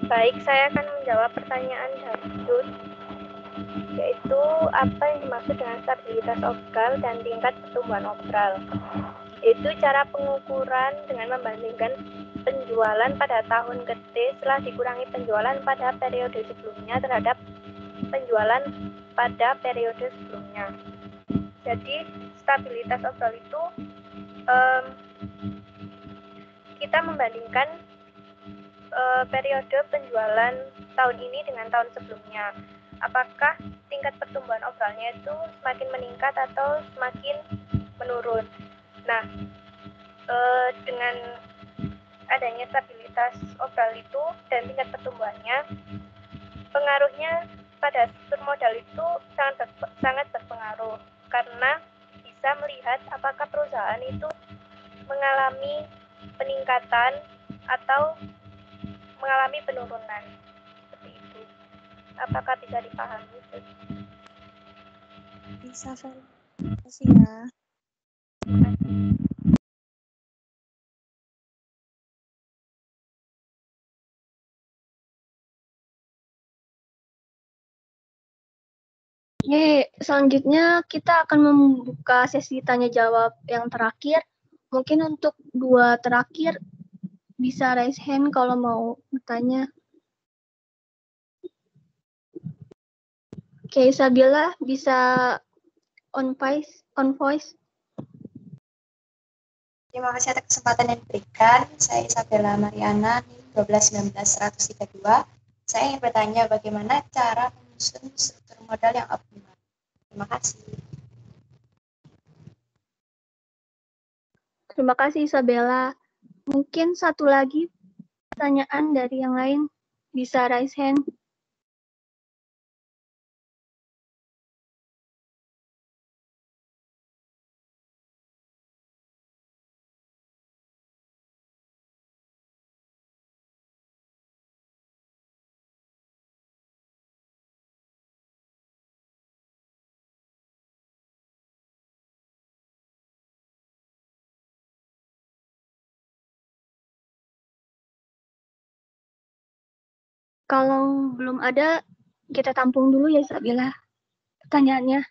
Baik, saya akan menjawab pertanyaan dari Jud, yaitu apa yang dimaksud dengan stabilitas obral dan tingkat pertumbuhan obral. Itu cara pengukuran dengan membandingkan penjualan pada tahun ke-T setelah dikurangi penjualan pada periode sebelumnya terhadap penjualan pada periode sebelumnya. Jadi stabilitas obral itu kita membandingkan periode penjualan tahun ini dengan tahun sebelumnya. Apakah tingkat pertumbuhan obralnya itu semakin meningkat atau semakin menurun? Nah, dengan adanya stabilitas obral itu dan tingkat pertumbuhannya, pengaruhnya pada struktur modal itu sangat berpengaruh karena bisa melihat apakah perusahaan itu mengalami peningkatan atau mengalami penurunan. Seperti itu. Apakah bisa dipahami? Bisa, Fel. Terima kasih ya. Selanjutnya kita akan membuka sesi tanya jawab yang terakhir. Mungkin untuk dua terakhir bisa raise hand kalau mau bertanya. Oke, Sabila bisa on voice. Terima kasih atas kesempatan yang diberikan. Saya Isabella Mariana, 1219-132. Saya ingin bertanya bagaimana cara menyusun struktur modal yang optimal. Terima kasih. Terima kasih Isabella. Mungkin satu lagi pertanyaan dari yang lain bisa raise hand. Kalau belum ada, kita tampung dulu ya Isabella pertanyaannya.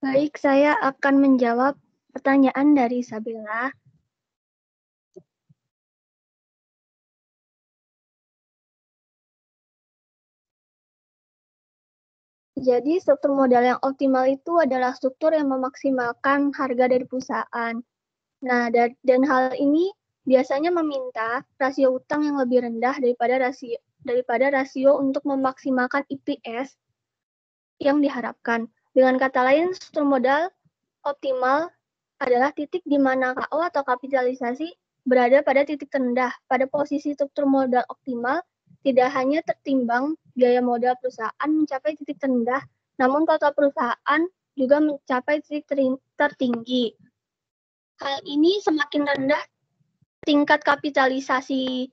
Baik, saya akan menjawab pertanyaan dari Isabella. Jadi struktur modal yang optimal itu adalah struktur yang memaksimalkan harga dari perusahaan. Nah, dan hal ini biasanya meminta rasio utang yang lebih rendah daripada rasio untuk memaksimalkan EPS yang diharapkan. Dengan kata lain, struktur modal optimal adalah titik di mana KO atau kapitalisasi berada pada titik terendah. Pada posisi struktur modal optimal, tidak hanya tertimbang biaya modal perusahaan mencapai titik terendah, namun total perusahaan juga mencapai titik tertinggi. Hal ini semakin rendah tingkat kapitalisasi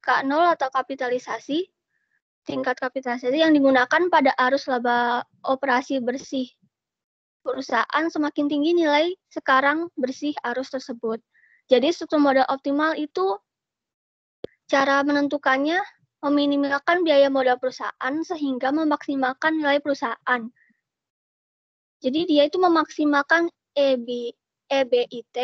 K0 atau tingkat kapitalisasi yang digunakan pada arus laba operasi bersih perusahaan semakin tinggi nilai sekarang bersih arus tersebut. Jadi struktur modal optimal itu cara menentukannya meminimalkan biaya modal perusahaan sehingga memaksimalkan nilai perusahaan. Jadi dia itu memaksimalkan EBIT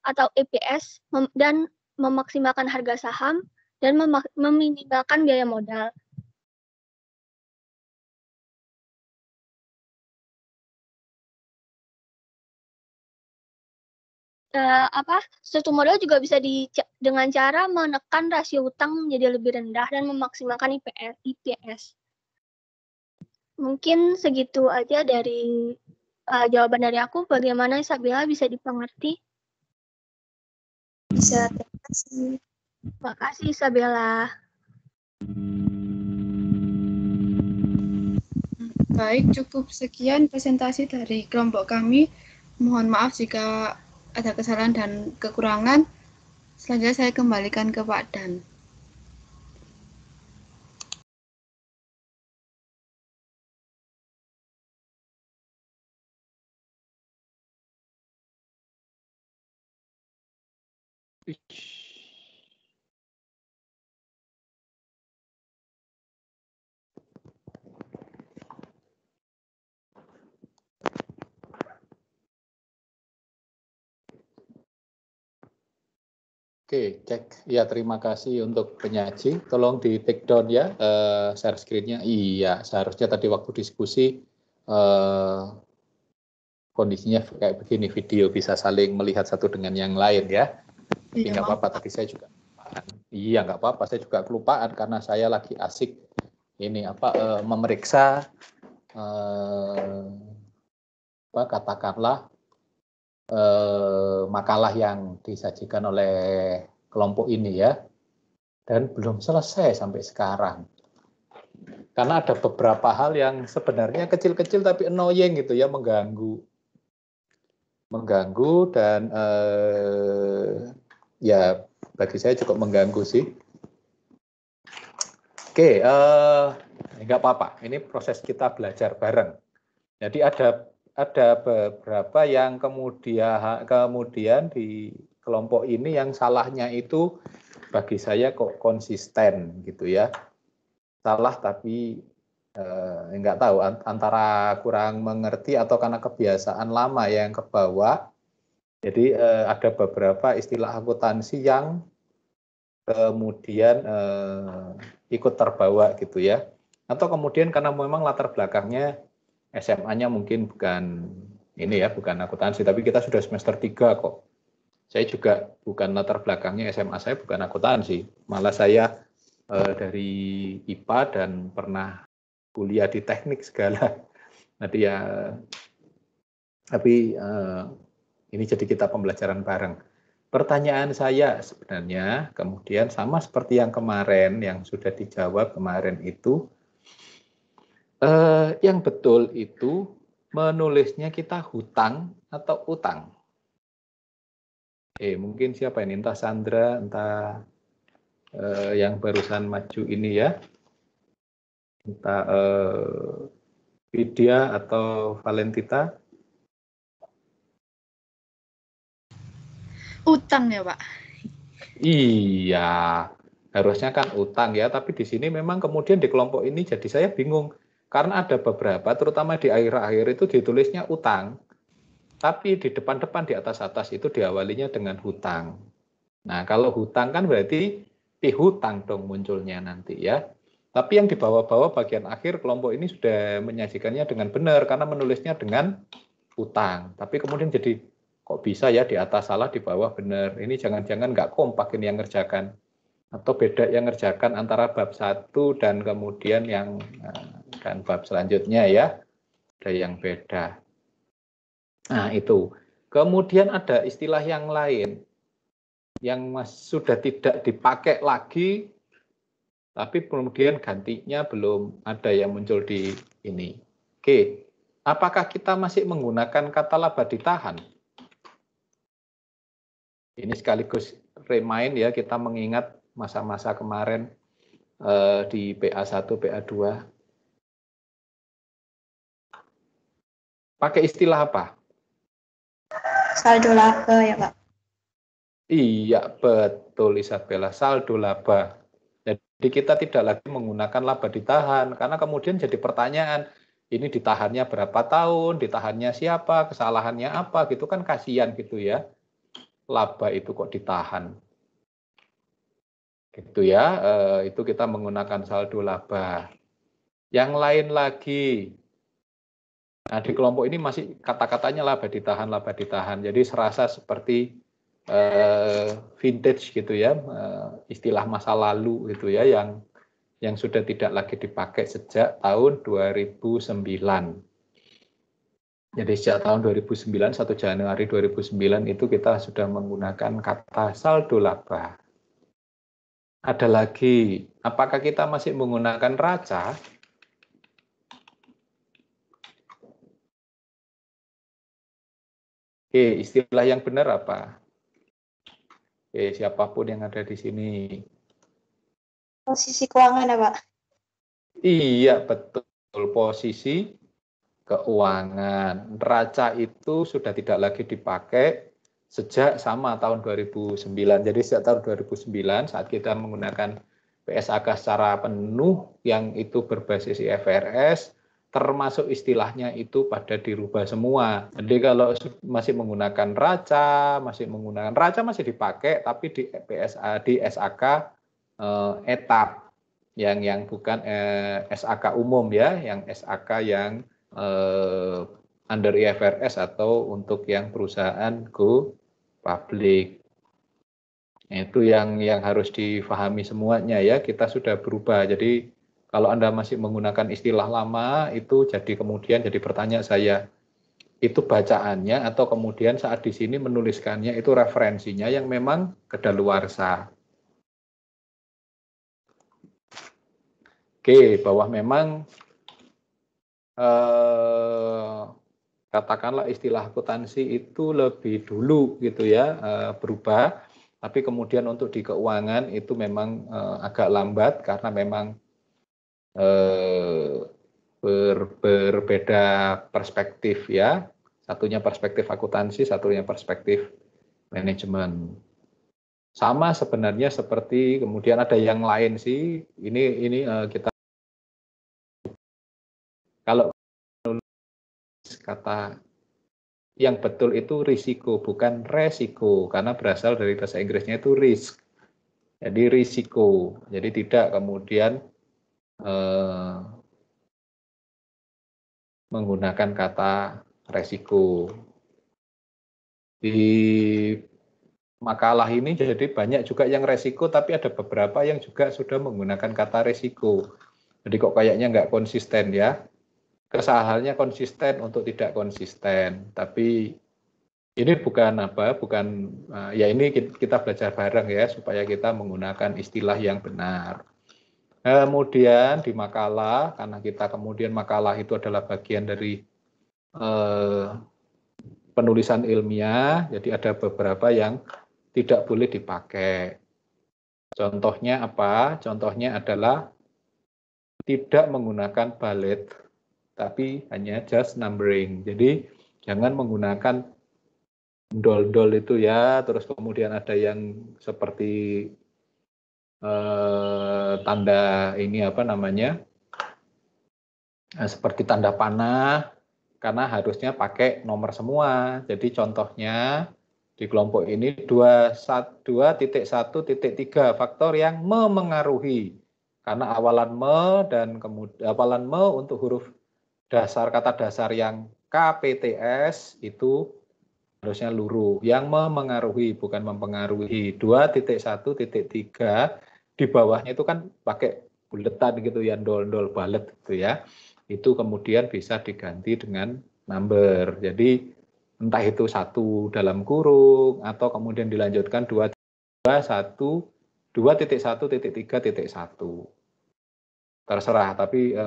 atau EPS dan memaksimalkan harga saham dan meminimalkan biaya modal. Struktur modal juga bisa dengan cara menekan rasio utang menjadi lebih rendah dan memaksimalkan IPS. Mungkin segitu aja dari jawaban dari aku. Bagaimana Isabella, bisa dipengerti? Bisa, terima kasih. Terima kasih Isabella. Baik, cukup sekian presentasi dari kelompok kami. Mohon maaf jika ada kesalahan dan kekurangan. Selanjutnya saya kembalikan ke Pak Dan. Oke, cek. Ya, terima kasih untuk penyaji. Tolong di take down ya, share screen-nya. Iya, seharusnya tadi waktu diskusi kondisinya kayak begini, video bisa saling melihat satu dengan yang lain ya. Tapi nggak apa-apa, tadi saya juga kelupaan. Iya, nggak apa-apa, saya juga kelupaan karena saya lagi asik ini memeriksa katakanlah makalah yang disajikan oleh kelompok ini ya, dan belum selesai sampai sekarang karena ada beberapa hal yang sebenarnya kecil-kecil tapi annoying gitu ya, mengganggu dan ya bagi saya cukup mengganggu sih. Oke, nggak apa-apa, ini proses kita belajar bareng. Jadi ada beberapa yang kemudian di kelompok ini yang salahnya itu bagi saya kok konsisten gitu ya. Salah tapi nggak tahu antara kurang mengerti atau karena kebiasaan lama yang kebawa. Jadi ada beberapa istilah akuntansi yang kemudian ikut terbawa gitu ya. Atau kemudian karena memang latar belakangnya SMA-nya mungkin bukan ini ya, bukan akuntansi, tapi kita sudah semester 3 kok. Saya juga bukan latar belakangnya SMA saya bukan akuntansi, malah saya dari IPA dan pernah kuliah di teknik segala. Nanti ya, tapi ini jadi kita pembelajaran bareng. Pertanyaan saya sebenarnya kemudian sama seperti yang kemarin yang sudah dijawab kemarin itu. Yang betul itu menulisnya kita hutang atau utang. Mungkin siapa ini? Entah Sandra, entah yang barusan maju ini ya. Entah Vidya atau Valentita. Utang ya, Pak? Iya, harusnya kan utang ya. Tapi di sini memang kemudian di kelompok ini jadi saya bingung. Karena ada beberapa, terutama di akhir-akhir itu ditulisnya utang, tapi di depan-depan di atas-atas itu diawalinya dengan hutang. Nah, kalau hutang kan berarti pihutang dong munculnya nanti ya. Tapi yang di bawah-bawah bagian akhir kelompok ini sudah menyajikannya dengan benar karena menulisnya dengan hutang. Tapi kemudian jadi kok bisa ya di atas salah, di bawah benar. Ini jangan-jangan nggak kompak ini yang ngerjakan. Atau beda yang ngerjakan antara bab 1 dan kemudian yang dan bab selanjutnya ya, ada yang beda. Nah itu, kemudian ada istilah yang lain yang sudah tidak dipakai lagi, tapi kemudian gantinya belum ada yang muncul di ini. Oke, apakah kita masih menggunakan kata laba ditahan? Ini sekaligus remind ya, kita mengingat masa-masa kemarin di PA1, PA2. Pakai istilah apa? Saldo laba ya Pak. Iya, betul Isabella, saldo laba. Jadi kita tidak lagi menggunakan laba ditahan, karena kemudian jadi pertanyaan, ini ditahannya berapa tahun, ditahannya siapa, kesalahannya apa, gitu kan kasihan gitu ya. Laba itu kok ditahan. Gitu ya, itu kita menggunakan saldo laba. Yang lain lagi, nah di kelompok ini masih kata-katanya laba ditahan, jadi serasa seperti vintage gitu ya, istilah masa lalu gitu ya, yang sudah tidak lagi dipakai sejak tahun 2009. Jadi sejak tahun 2009, 1 Januari 2009 itu kita sudah menggunakan kata saldo laba. Ada lagi, apakah kita masih menggunakan raca? Oke, istilah yang benar apa? Oke, siapapun yang ada di sini. Posisi keuangan ya Pak. Iya, betul. Posisi keuangan. Raca itu sudah tidak lagi dipakai sejak sama tahun 2009. Jadi sejak tahun 2009 saat kita menggunakan PSAK secara penuh yang itu berbasis IFRS, termasuk istilahnya itu pada dirubah semua. Jadi kalau masih menggunakan raca masih dipakai, tapi di SAK etap yang bukan SAK umum ya, yang SAK yang under IFRS atau untuk yang perusahaan go public. Itu yang harus difahami semuanya ya, kita sudah berubah. Jadi kalau Anda masih menggunakan istilah lama itu jadi kemudian jadi pertanyaan saya, itu bacaannya atau kemudian saat di sini menuliskannya itu referensinya yang memang kedaluarsa. Oke, bahwa memang katakanlah istilah akuntansi itu lebih dulu gitu ya berubah, tapi kemudian untuk di keuangan itu memang agak lambat karena memang berbeda perspektif ya, satunya perspektif akuntansi, satunya perspektif manajemen. Sama sebenarnya seperti kemudian ada yang lain sih, ini kita kalau kata yang betul itu risiko, bukan resiko, karena berasal dari bahasa Inggrisnya itu risk. Jadi risiko, jadi tidak kemudian menggunakan kata resiko. Di makalah ini jadi banyak juga yang resiko, tapi ada beberapa yang juga sudah menggunakan kata resiko. Jadi kok kayaknya nggak konsisten ya. Kesalahannya konsisten untuk tidak konsisten, tapi ini bukan ya ini kita belajar bareng ya supaya kita menggunakan istilah yang benar. Kemudian di makalah, karena kita kemudian makalah itu adalah bagian dari penulisan ilmiah, jadi ada beberapa yang tidak boleh dipakai. Contohnya apa? Contohnya adalah tidak menggunakan bullet, tapi hanya just numbering. Jadi jangan menggunakan dol-dol itu ya, terus kemudian ada yang seperti tanda ini apa namanya, seperti tanda panah, karena harusnya pakai nomor semua. Jadi contohnya di kelompok ini 2.1.3 faktor yang memengaruhi, karena awalan dan kemudian awalan untuk huruf dasar kata dasar yang KPTS itu harusnya luruh, yang memengaruhi bukan mempengaruhi. 2.1.3 di bawahnya itu kan pakai buletan gitu ya, dol-dol balet gitu ya. Itu kemudian bisa diganti dengan number. Jadi entah itu 1 dalam kurung atau kemudian dilanjutkan 2.1.3.1. Terserah, tapi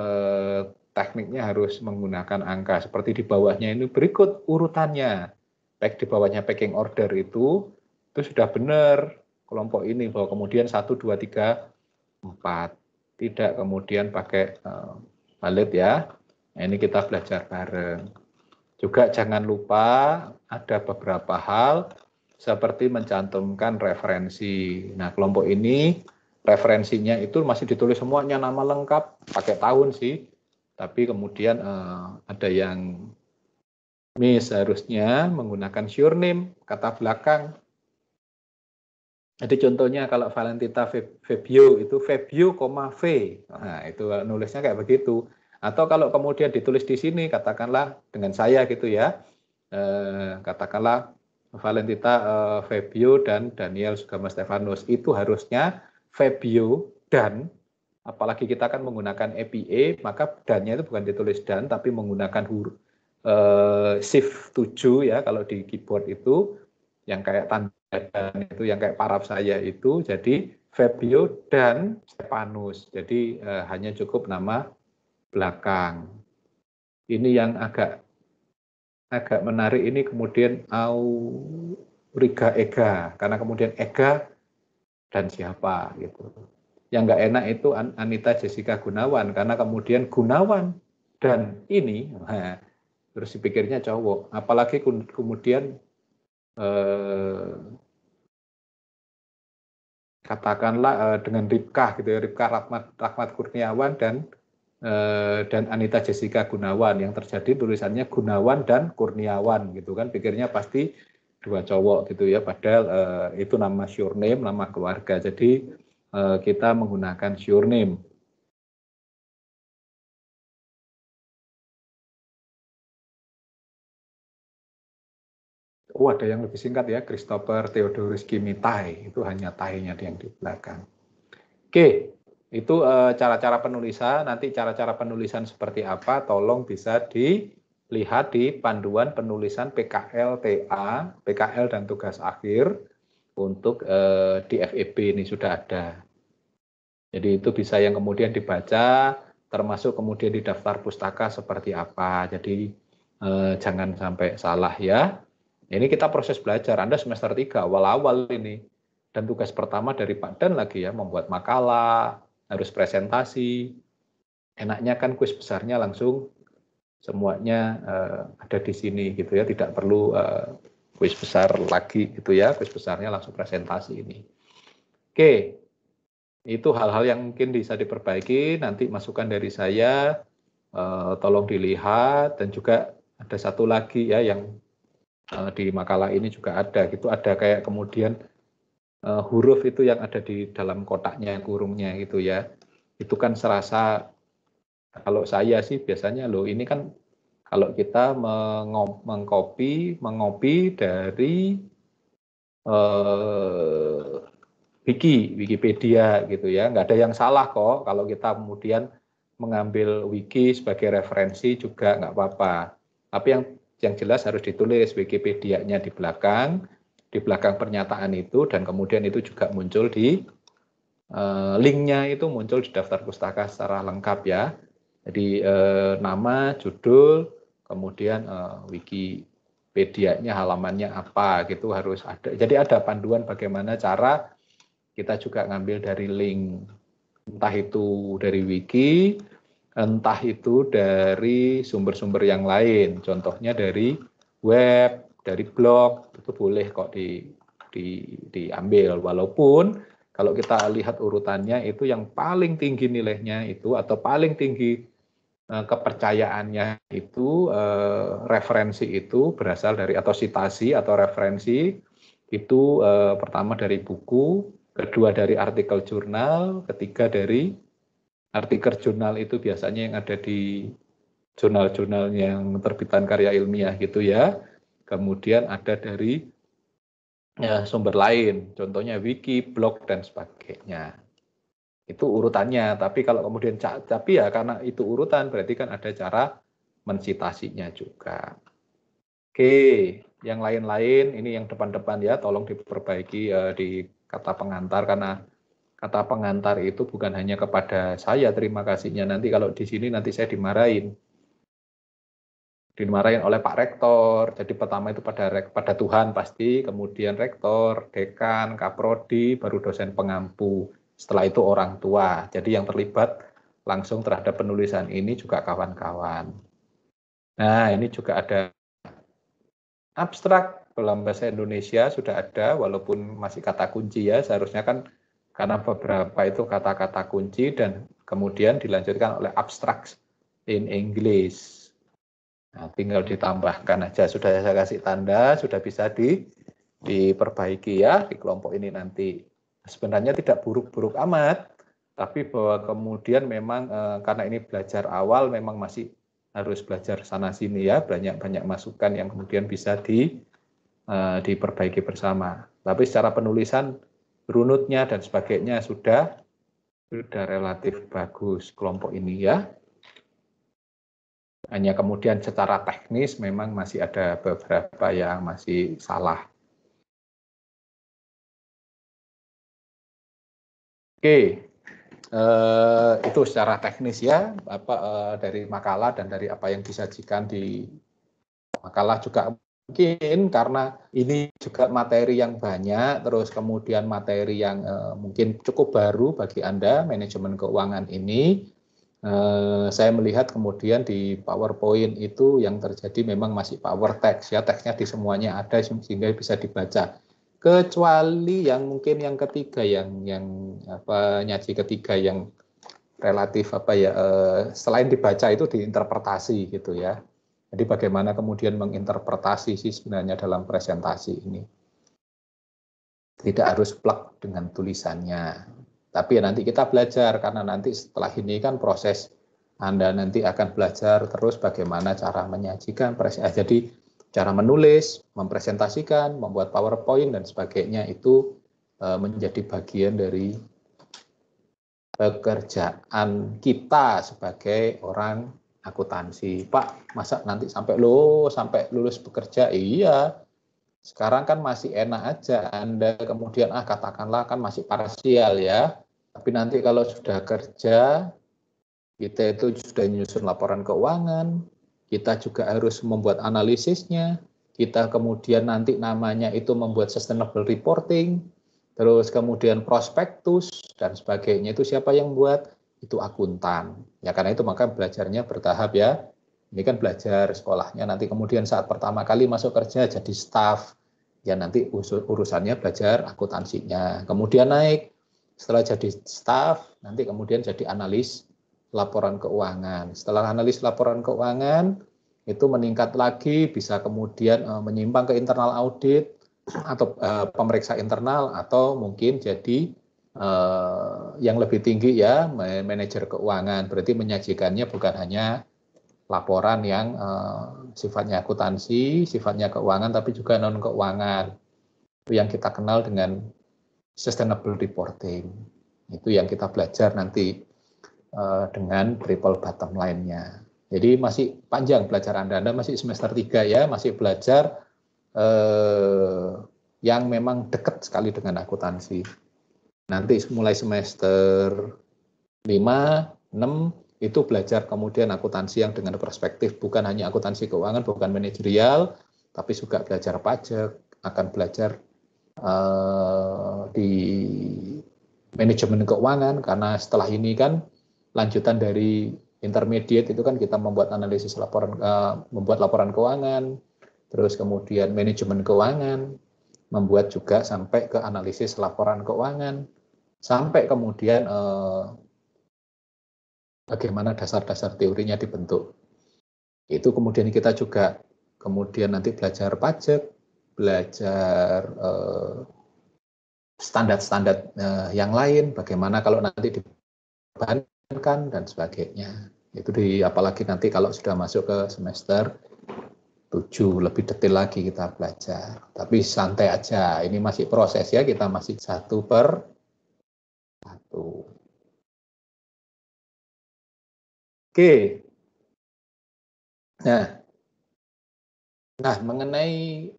tekniknya harus menggunakan angka. Seperti di bawahnya ini berikut urutannya. Baik di bawahnya packing order itu sudah benar kelompok ini, bahwa kemudian 1, 2, 3, 4. Tidak kemudian pakai valid ya. Nah, ini kita belajar bareng. Juga jangan lupa ada beberapa hal seperti mencantumkan referensi. Nah, kelompok ini referensinya itu masih ditulis semuanya nama lengkap, pakai tahun sih. Tapi kemudian ada yang miss, harusnya menggunakan surname, kata belakang. Jadi contohnya kalau Valentita Febio itu Febio, V. Nah, itu nulisnya kayak begitu. Atau kalau kemudian ditulis di sini, katakanlah dengan saya gitu ya, katakanlah Valentita Febio dan Daniel Sugama Stefanus, itu harusnya Febio dan, apalagi kita akan menggunakan EPA, maka dan-nya itu bukan ditulis dan, tapi menggunakan huruf shift 7 ya, kalau di keyboard itu, yang kayak tanda dan itu, yang kayak paraf saya itu, jadi Febio dan Stefanus, jadi hanya cukup nama belakang. Ini yang agak menarik ini kemudian Auriga Ega, karena kemudian Ega dan siapa gitu. Yang nggak enak itu Anita Jessica Gunawan, karena kemudian Gunawan dan ini, nah, terus dipikirnya cowok, apalagi kemudian katakanlah dengan Ripka gitu ya, Ripka Rahmat Kurniawan dan Anita Jessica Gunawan, yang terjadi tulisannya Gunawan dan Kurniawan gitu kan, pikirnya pasti dua cowok gitu ya, padahal itu nama surname, nama keluarga, jadi kita menggunakan surname. Oh, ada yang lebih singkat ya, Christopher Theodorus Kimitai, itu hanya tai-nya yang di belakang. Oke, itu cara-cara penulisan. Nanti cara-cara penulisan seperti apa, tolong bisa dilihat di panduan penulisan PKL TA, PKL dan tugas akhir untuk di FEB ini sudah ada. Jadi itu bisa yang kemudian dibaca, termasuk kemudian di daftar pustaka seperti apa. Jadi jangan sampai salah ya. Ini kita proses belajar, Anda semester 3, awal-awal ini. Dan tugas pertama dari Pak Dan lagi ya, membuat makalah, harus presentasi. Enaknya kan kuis besarnya langsung semuanya ada di sini gitu ya, tidak perlu kuis besar lagi gitu ya, kuis besarnya langsung presentasi ini. Oke, itu hal-hal yang mungkin bisa diperbaiki, nanti masukan dari saya, tolong dilihat, dan juga ada satu lagi ya yang di makalah ini juga ada gitu, ada kayak kemudian huruf itu yang ada di dalam kotaknya, kurungnya gitu ya, itu kan serasa, kalau saya sih biasanya loh, ini kan kalau kita mengopi dari Wikipedia gitu ya, nggak ada yang salah kok kalau kita kemudian mengambil wiki sebagai referensi juga nggak apa-apa, tapi yang jelas harus ditulis Wikipedia-nya di belakang pernyataan itu, dan kemudian itu juga muncul di linknya, itu muncul di daftar pustaka secara lengkap ya. Jadi nama, judul, kemudian Wikipedia-nya halamannya apa gitu harus ada. Jadi ada panduan bagaimana cara kita juga ngambil dari link, entah itu dari wiki, entah itu dari sumber-sumber yang lain, contohnya dari web, dari blog, itu boleh kok diambil. Walaupun kalau kita lihat urutannya itu yang paling tinggi nilainya itu, atau paling tinggi kepercayaannya itu, referensi itu berasal dari, atau citasi atau referensi itu pertama dari buku, kedua dari artikel jurnal, ketiga dari artikel jurnal itu biasanya yang ada di jurnal-jurnal yang terbitan karya ilmiah gitu ya. Kemudian ada dari sumber lain, contohnya wiki, blog, dan sebagainya. Itu urutannya, tapi kalau kemudian, tapi ya karena itu urutan, berarti kan ada cara mencitasinya juga. Oke, yang lain-lain, ini yang depan-depan ya, tolong diperbaiki di kata pengantar, karena Kata pengantar itu bukan hanya kepada saya terima kasihnya, nanti kalau di sini nanti saya dimarahin oleh Pak Rektor. Jadi pertama itu pada Tuhan pasti, kemudian Rektor, Dekan, Kaprodi, baru dosen pengampu. Setelah itu orang tua. Jadi yang terlibat langsung terhadap penulisan ini juga kawan-kawan. Nah, ini juga ada abstrak dalam bahasa Indonesia sudah ada, walaupun masih kata kunci ya, seharusnya kan karena beberapa itu kata-kata kunci dan kemudian dilanjutkan oleh abstract in English. Nah, tinggal ditambahkan aja, sudah saya kasih tanda, sudah bisa diperbaiki ya di kelompok ini nanti. Sebenarnya tidak buruk-buruk amat, tapi bahwa kemudian memang karena ini belajar awal memang masih harus belajar sana sini ya, banyak masukan yang kemudian bisa diperbaiki bersama. Tapi secara penulisan runutnya dan sebagainya sudah relatif bagus kelompok ini ya. Hanya kemudian secara teknis memang masih ada beberapa yang masih salah. Oke. Itu secara teknis ya, dari makalah dan dari apa yang disajikan di makalah juga mungkin karena ini juga materi yang banyak, terus kemudian materi yang mungkin cukup baru bagi Anda, manajemen keuangan ini, saya melihat kemudian di PowerPoint itu yang terjadi memang masih power text ya, teksnya di semuanya ada sehingga bisa dibaca. Kecuali yang mungkin yang ketiga nyaji ketiga yang relatif selain dibaca itu diinterpretasi gitu ya. Jadi bagaimana kemudian menginterpretasi sih sebenarnya dalam presentasi ini. Tidak harus plek dengan tulisannya. Tapi nanti kita belajar karena nanti setelah ini kan proses Anda nanti akan belajar terus bagaimana cara menyajikan jadi cara menulis, mempresentasikan, membuat PowerPoint dan sebagainya itu menjadi bagian dari pekerjaan kita sebagai orang akuntansi. Pak, masa nanti sampai lulus bekerja? Iya. Sekarang kan masih enak aja Anda kemudian katakanlah kan masih parsial ya. Tapi nanti kalau sudah kerja, kita itu sudah menyusun laporan keuangan, kita juga harus membuat analisisnya, kita kemudian nanti namanya itu membuat sustainable reporting, terus kemudian prospektus dan sebagainya itu siapa yang buat? Itu akuntan. Ya karena itu maka belajarnya bertahap ya. Ini kan belajar sekolahnya, nanti kemudian saat pertama kali masuk kerja jadi staff, ya nanti urusannya belajar akuntansinya. Kemudian naik, setelah jadi staff, nanti kemudian jadi analis laporan keuangan. Setelah analis laporan keuangan, itu meningkat lagi, bisa kemudian menyimpang ke internal audit, atau pemeriksa internal, atau mungkin jadi yang lebih tinggi ya, manajer keuangan. Berarti menyajikannya bukan hanya laporan yang sifatnya akuntansi, sifatnya keuangan, tapi juga non-keuangan. Itu yang kita kenal dengan sustainable reporting. Itu yang kita belajar nanti dengan triple bottom line-nya. Jadi masih panjang belajar Anda masih semester 3 ya, masih belajar yang memang dekat sekali dengan akuntansi. Nanti mulai semester 5, 6, itu belajar kemudian akuntansi yang dengan perspektif bukan hanya akuntansi keuangan, bukan manajerial, tapi juga belajar pajak, akan belajar di manajemen keuangan, karena setelah ini kan lanjutan dari intermediate itu kan kita membuat analisis laporan, membuat laporan keuangan, terus kemudian manajemen keuangan, membuat juga sampai ke analisis laporan keuangan, sampai kemudian bagaimana dasar-dasar teorinya dibentuk. Itu kemudian kita juga kemudian nanti belajar pajak, belajar standar-standar yang lain, bagaimana kalau nanti dibebankan dan sebagainya. Itu apalagi nanti kalau sudah masuk ke semester 7, lebih detail lagi kita belajar. Tapi santai aja, ini masih proses ya, kita masih 1 per 1. Oke. Nah, mengenai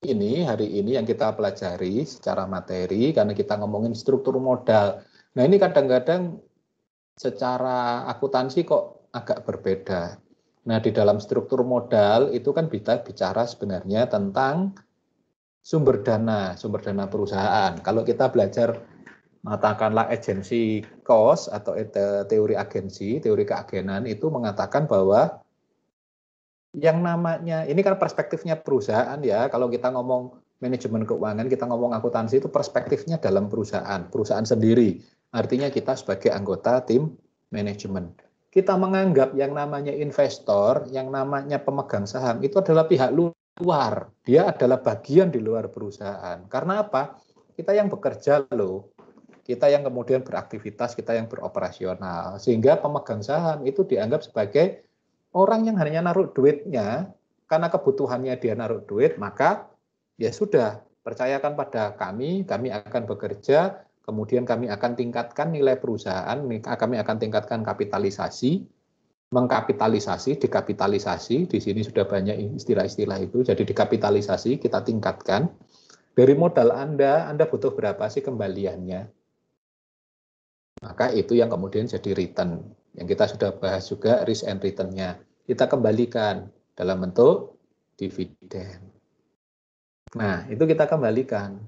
ini hari ini yang kita pelajari secara materi karena kita ngomongin struktur modal. Nah, ini kadang-kadang secara akuntansi kok agak berbeda. Nah, di dalam struktur modal itu kan kita bicara sebenarnya tentang sumber dana perusahaan. Kalau kita belajar katakanlah agency cost atau teori agensi, teori keagenan itu mengatakan bahwa yang namanya, ini kan perspektifnya perusahaan ya, kalau kita ngomong manajemen keuangan, kita ngomong akuntansi itu perspektifnya dalam perusahaan sendiri. Artinya kita sebagai anggota tim manajemen. Kita menganggap yang namanya investor, yang namanya pemegang saham itu adalah pihak luar. Dia adalah bagian di luar perusahaan. Karena apa? Kita yang bekerja loh. Kita yang kemudian beraktivitas, kita yang beroperasional. Sehingga pemegang saham itu dianggap sebagai orang yang hanya naruh duitnya, karena kebutuhannya dia naruh duit, maka ya sudah, percayakan pada kami akan bekerja, kemudian kami akan tingkatkan nilai perusahaan, kami akan tingkatkan kapitalisasi, mengkapitalisasi, dikapitalisasi, di sini sudah banyak istilah-istilah itu, jadi dikapitalisasi, kita tingkatkan. Dari modal Anda butuh berapa sih kembaliannya? Maka itu yang kemudian jadi return. Yang kita sudah bahas juga risk and return-nya. Kita kembalikan dalam bentuk dividen. Nah, itu kita kembalikan.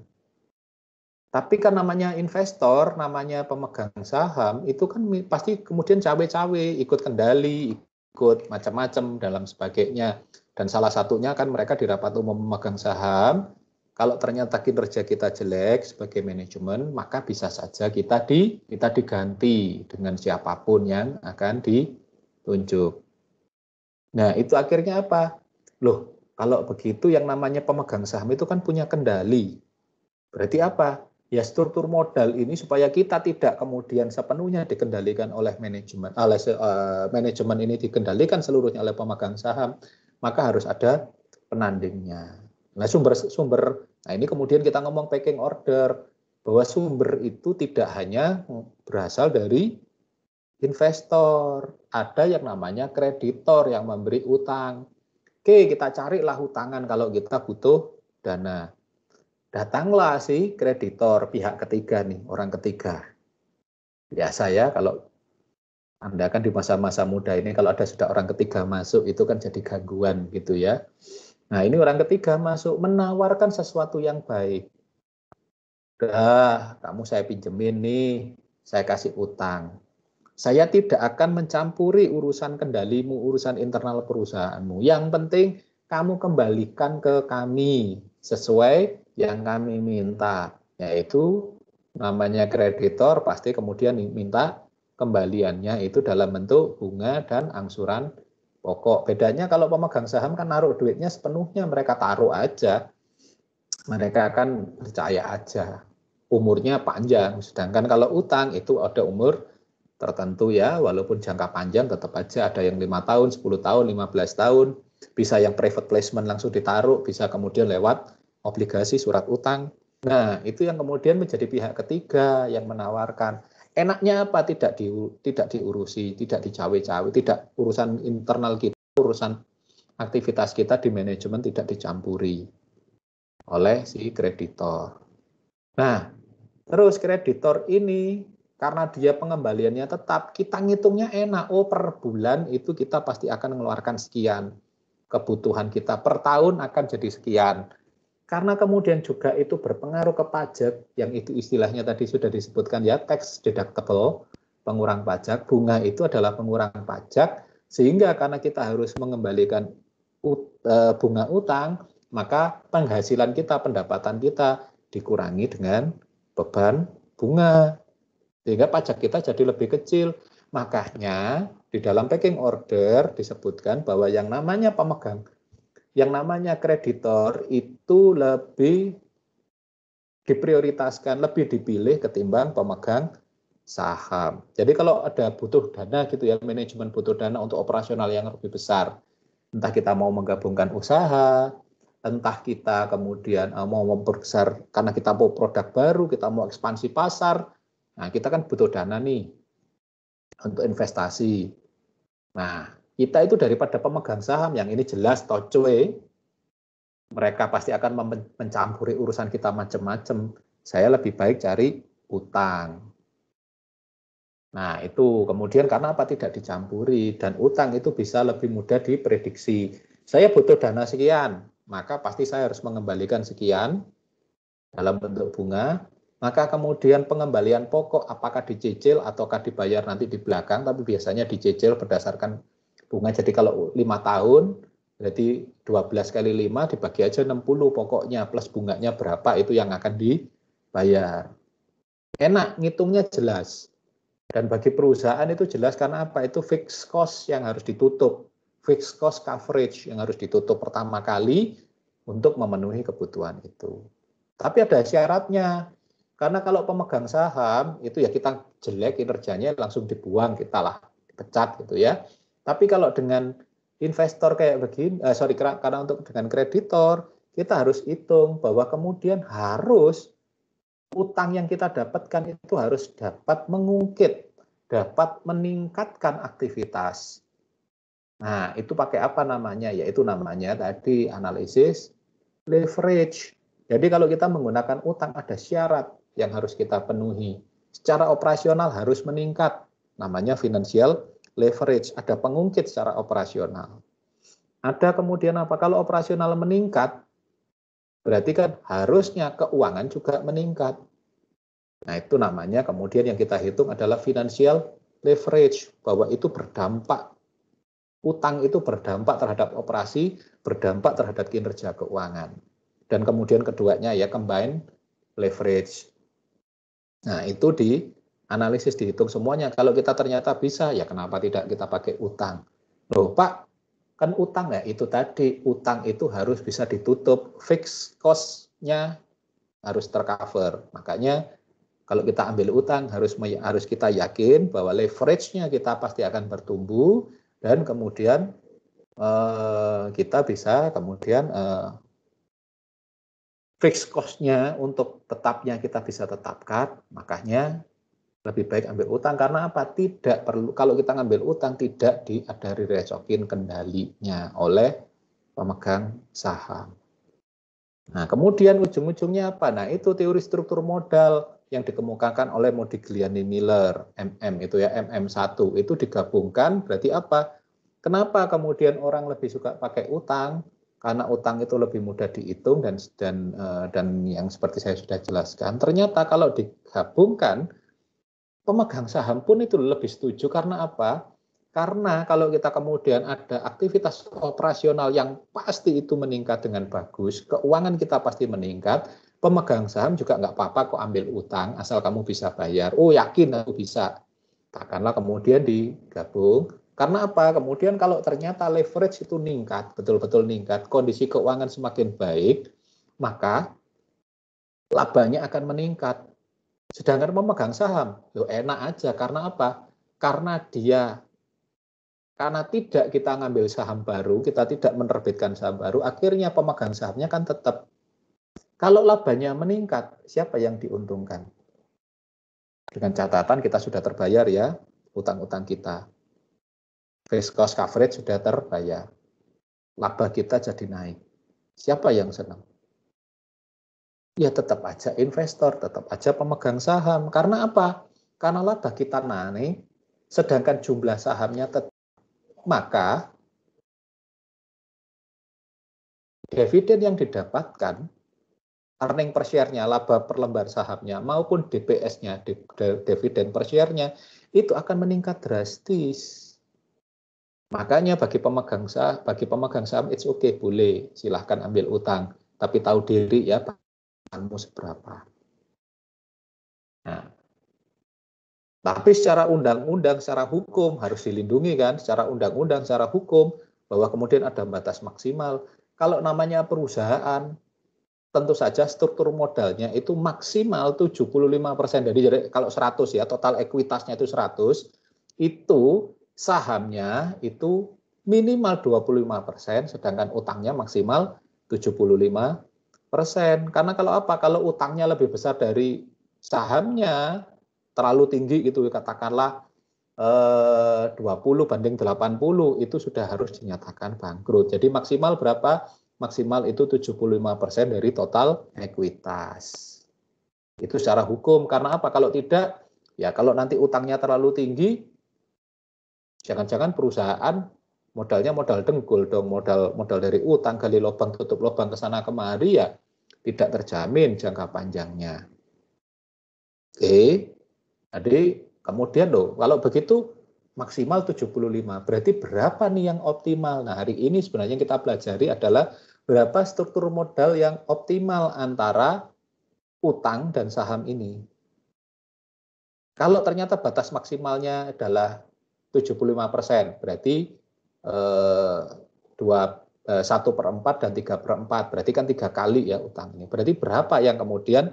Tapi kan namanya investor, namanya pemegang saham, itu kan pasti kemudian cawe-cawe, ikut kendali, ikut macam-macam dalam sebagainya. Dan salah satunya kan mereka di rapat umum pemegang saham, kalau ternyata kinerja kita jelek sebagai manajemen, maka bisa saja kita diganti dengan siapapun yang akan ditunjuk. Nah, itu akhirnya apa? Loh, kalau begitu yang namanya pemegang saham itu kan punya kendali. Berarti apa? Ya struktur modal ini supaya kita tidak kemudian sepenuhnya dikendalikan oleh manajemen, manajemen ini dikendalikan seluruhnya oleh pemegang saham, maka harus ada penandingnya. Nah, nah ini kemudian kita ngomong packing order, bahwa sumber itu tidak hanya berasal dari investor, ada yang namanya kreditor yang memberi utang. Oke, kita carilah hutangan kalau kita butuh dana. Datanglah si kreditor, pihak ketiga nih, orang ketiga. Biasa ya, kalau Anda kan di masa-masa muda ini, kalau ada sudah orang ketiga masuk, itu kan jadi gangguan gitu ya. Nah, ini orang ketiga masuk, menawarkan sesuatu yang baik. Udah, kamu saya pinjemin nih, saya kasih utang. Saya tidak akan mencampuri urusan kendalimu, urusan internal perusahaanmu. Yang penting kamu kembalikan ke kami sesuai yang kami minta. Yaitu namanya kreditor pasti kemudian minta kembaliannya itu dalam bentuk bunga dan angsuran pokok. Bedanya kalau pemegang saham kan naruh duitnya sepenuhnya, mereka taruh aja. Mereka akan percaya aja. Umurnya panjang. Sedangkan kalau utang itu ada umur tertentu ya, walaupun jangka panjang tetap aja ada yang 5 tahun, 10 tahun, 15 tahun. Bisa yang private placement langsung ditaruh, bisa kemudian lewat obligasi surat utang. Nah, itu yang kemudian menjadi pihak ketiga yang menawarkan. Enaknya apa? Tidak diurusi, tidak dicawe-cawe, tidak urusan internal kita, urusan aktivitas kita di manajemen tidak dicampuri oleh si kreditor. Nah, terus kreditor ini karena dia pengembaliannya tetap, kita ngitungnya enak. Oh, per bulan itu kita pasti akan mengeluarkan sekian. Kebutuhan kita per tahun akan jadi sekian. Karena kemudian juga itu berpengaruh ke pajak, yang itu istilahnya tadi sudah disebutkan ya, tax deductible, pengurang pajak. Bunga itu adalah pengurang pajak, sehingga karena kita harus mengembalikan bunga utang, maka penghasilan kita, pendapatan kita dikurangi dengan beban bunga. Sehingga pajak kita jadi lebih kecil. Makanya di dalam packing order disebutkan bahwa yang namanya pemegang, yang namanya kreditor itu lebih diprioritaskan, lebih dipilih ketimbang pemegang saham. Jadi kalau ada butuh dana gitu ya, manajemen butuh dana untuk operasional yang lebih besar, entah kita mau menggabungkan usaha, entah kita kemudian mau memperbesar karena kita mau produk baru, kita mau ekspansi pasar, nah kita kan butuh dana nih untuk investasi. Nah, kita itu daripada pemegang saham yang ini jelas tocoe, mereka pasti akan mencampuri urusan kita macam-macam. Saya lebih baik cari utang. Nah, itu kemudian karena apa tidak dicampuri, dan utang itu bisa lebih mudah diprediksi. Saya butuh dana sekian, maka pasti saya harus mengembalikan sekian dalam bentuk bunga, maka kemudian pengembalian pokok apakah dicicil ataukah dibayar nanti di belakang, tapi biasanya dicicil berdasarkan bunga. Jadi kalau 5 tahun, berarti 12 kali 5 dibagi aja 60 pokoknya, plus bunganya berapa, itu yang akan dibayar. Enak, ngitungnya jelas. Dan bagi perusahaan itu jelas karena apa? Itu fixed cost yang harus ditutup. Fixed cost coverage yang harus ditutup pertama kali untuk memenuhi kebutuhan itu. Tapi ada syaratnya. Karena kalau pemegang saham itu ya kita jelek kinerjanya langsung dibuang, kita lah dipecat gitu ya. Tapi kalau dengan investor kayak begini, karena untuk dengan kreditor, kita harus hitung bahwa kemudian harus utang yang kita dapatkan itu harus dapat mengungkit, dapat meningkatkan aktivitas. Nah, itu pakai apa namanya? Yaitu namanya tadi analisis leverage. Jadi kalau kita menggunakan utang ada syarat yang harus kita penuhi. Secara operasional harus meningkat. Namanya financial leverage. Ada pengungkit secara operasional. Ada kemudian apa? Kalau operasional meningkat, berarti kan harusnya keuangan juga meningkat. Nah, itu namanya kemudian yang kita hitung adalah financial leverage, bahwa itu berdampak. Utang itu berdampak terhadap operasi, berdampak terhadap kinerja keuangan. Dan kemudian keduanya ya combined leverage. Nah, itu dianalisis, dihitung semuanya. Kalau kita ternyata bisa, ya kenapa tidak kita pakai utang? Loh Pak, kan utang ya itu tadi, utang itu harus bisa ditutup, fixed cost-nya harus tercover. Makanya kalau kita ambil utang harus kita yakin bahwa leverage-nya kita pasti akan bertumbuh, dan kemudian kita bisa kemudian fixed cost-nya untuk tetapnya kita bisa tetapkan. Makanya lebih baik ambil utang karena apa? Tidak perlu, kalau kita ngambil utang tidak ada direcokin kendalinya oleh pemegang saham. Nah, kemudian ujung-ujungnya apa? Nah, itu teori struktur modal yang dikemukakan oleh Modigliani Miller, itu ya, MM1 itu digabungkan berarti apa? Kenapa kemudian orang lebih suka pakai utang? Karena utang itu lebih mudah dihitung dan yang seperti saya sudah jelaskan. Ternyata kalau digabungkan pemegang saham pun itu lebih setuju karena apa? Karena kalau kita kemudian ada aktivitas operasional yang pasti itu meningkat dengan bagus, keuangan kita pasti meningkat, pemegang saham juga nggak apa-apa kok ambil utang, asal kamu bisa bayar. Oh yakin aku bisa. Takkanlah kemudian digabung. Karena apa? Kemudian kalau ternyata leverage itu meningkat, betul-betul meningkat, kondisi keuangan semakin baik, maka labanya akan meningkat. Sedangkan pemegang saham, enak aja. Karena apa? Karena tidak kita ngambil saham baru, kita tidak menerbitkan saham baru, akhirnya pemegang sahamnya kan tetap. Kalau labanya meningkat, siapa yang diuntungkan? Dengan catatan kita sudah terbayar ya, utang-utang kita. Fixed cost coverage sudah terbayar. Laba kita jadi naik. Siapa yang senang? Ya tetap aja investor, tetap aja pemegang saham. Karena apa? Karena laba kita naik, sedangkan jumlah sahamnya tetap. Maka dividen yang didapatkan, earning per share-nya, laba per lembar sahamnya, maupun DPS-nya, dividen per share-nya, itu akan meningkat drastis. Makanya bagi pemegang saham, it's okay, boleh, silahkan ambil utang. Tapi tahu diri ya, kamu seberapa. Nah, tapi secara undang-undang, secara hukum harus dilindungi kan, secara undang-undang, secara hukum, bahwa kemudian ada batas maksimal. Kalau namanya perusahaan, tentu saja struktur modalnya itu maksimal 75%. Jadi kalau 100 ya, total ekuitasnya itu 100, itu sahamnya itu minimal 25%, sedangkan utangnya maksimal 75%. Karena kalau apa? Kalau utangnya lebih besar dari sahamnya, terlalu tinggi gitu, katakanlah 20 banding 80, itu sudah harus dinyatakan bangkrut. Jadi maksimal berapa? maksimal itu 75% dari total ekuitas. Itu secara hukum. Karena apa? Kalau tidak, ya kalau nanti utangnya terlalu tinggi, jangan-jangan perusahaan modalnya modal dengkul dong, modal dari utang, gali lubang, tutup lubang ke sana kemari, ya tidak terjamin jangka panjangnya. Oke, jadi kemudian loh, kalau begitu maksimal 75, berarti berapa nih yang optimal? Nah, hari ini sebenarnya kita pelajari adalah berapa struktur modal yang optimal antara utang dan saham ini. Kalau ternyata batas maksimalnya adalah 75%, berarti 1/4 dan 3/4, berarti kan 3 kali ya utangnya. Berarti berapa yang kemudian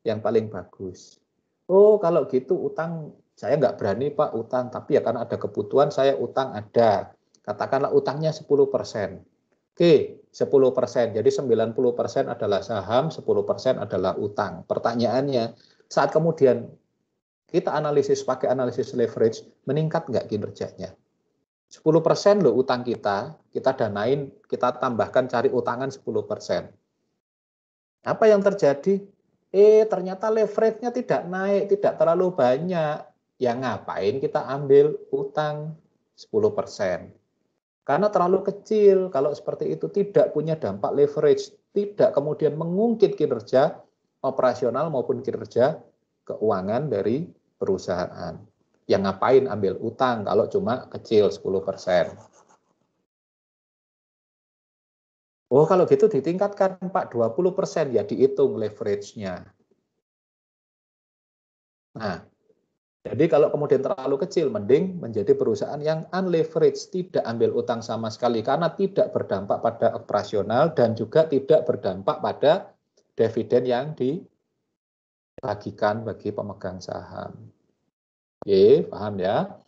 yang paling bagus? Oh, kalau gitu utang, saya nggak berani Pak utang, tapi ya karena ada kebutuhan saya utang ada. Katakanlah utangnya 10%. Oke, 10%. Jadi 90% adalah saham, 10% adalah utang. Pertanyaannya, saat kemudian kita analisis pakai analisis leverage, meningkat nggak kinerjanya? 10% loh utang kita danain, kita tambahkan cari utangan 10%. Apa yang terjadi? Ternyata leverage-nya tidak naik, tidak terlalu banyak. Ya ngapain kita ambil utang 10%? Karena terlalu kecil, kalau seperti itu tidak punya dampak leverage, tidak kemudian mengungkit kinerja operasional maupun kinerja keuangan dari perusahaan. Yang ngapain ambil utang kalau cuma kecil 10%. Oh, kalau gitu ditingkatkan Pak 20%, ya dihitung leverage-nya. Nah, jadi kalau kemudian terlalu kecil, mending menjadi perusahaan yang unleveraged, tidak ambil utang sama sekali, karena tidak berdampak pada operasional dan juga tidak berdampak pada dividen yang dibagikan bagi pemegang saham. Oke, paham ya?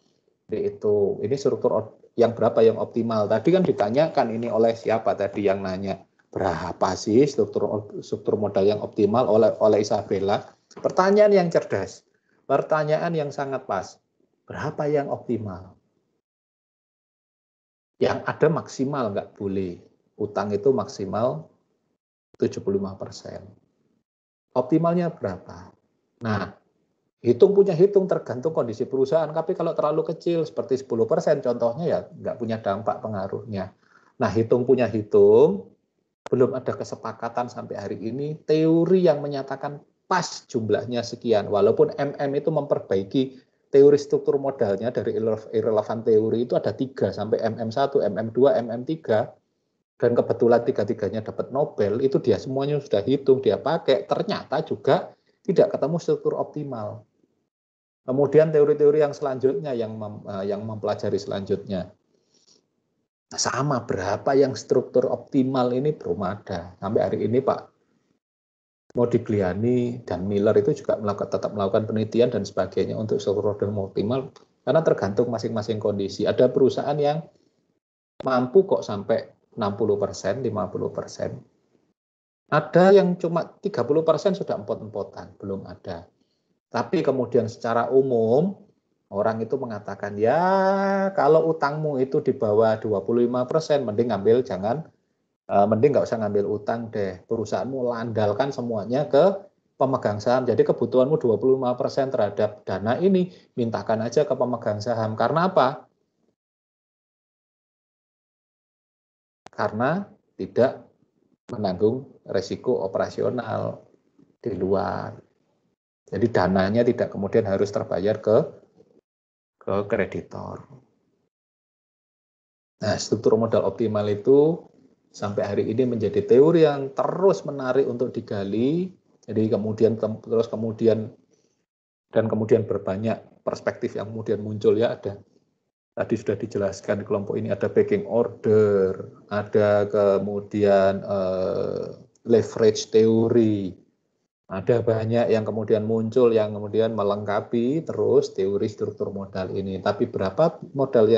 Jadi itu, ini struktur yang berapa yang optimal. Tadi kan ditanyakan ini oleh siapa tadi yang nanya, berapa sih struktur modal yang optimal oleh Isabella? Pertanyaan yang cerdas. Pertanyaan yang sangat pas, berapa yang optimal? Yang ada maksimal nggak boleh. Utang itu maksimal 75%. Optimalnya berapa? Nah, hitung tergantung kondisi perusahaan. Tapi kalau terlalu kecil, seperti 10% contohnya, ya nggak punya dampak pengaruhnya. Nah, hitung, belum ada kesepakatan sampai hari ini, teori yang menyatakan pas jumlahnya sekian, walaupun itu memperbaiki teori struktur modalnya dari irrelevant teori itu ada 3 sampai MM1, MM2, MM3, dan kebetulan 3-3-nya dapat Nobel, itu dia semuanya sudah hitung, dia pakai, ternyata juga tidak ketemu struktur optimal. Kemudian teori-teori yang selanjutnya yang mempelajari selanjutnya, sama berapa yang struktur optimal ini belum ada sampai hari ini Pak. Modigliani dan Miller itu juga tetap melakukan penelitian dan sebagainya untuk struktur modal optimal, karena tergantung masing-masing kondisi. Ada perusahaan yang mampu kok sampai 60%, 50%. Ada yang cuma 30% sudah empot-empotan, belum ada. Tapi kemudian secara umum, orang itu mengatakan, ya kalau utangmu itu di bawah 25%, mending nggak usah ngambil utang deh. Perusahaanmu landalkan semuanya ke pemegang saham. Jadi kebutuhanmu 25% terhadap dana ini, mintakan aja ke pemegang saham. Karena apa? Karena tidak menanggung resiko operasional di luar. Jadi dananya tidak kemudian harus terbayar ke kreditor. Nah, struktur modal optimal itu sampai hari ini menjadi teori yang terus menarik untuk digali. Jadi kemudian berbanyak perspektif yang kemudian muncul ya. Ada tadi sudah dijelaskan di kelompok ini, ada pecking order, ada kemudian leverage teori, ada banyak yang kemudian muncul yang kemudian melengkapi terus teori struktur modal ini. Tapi berapa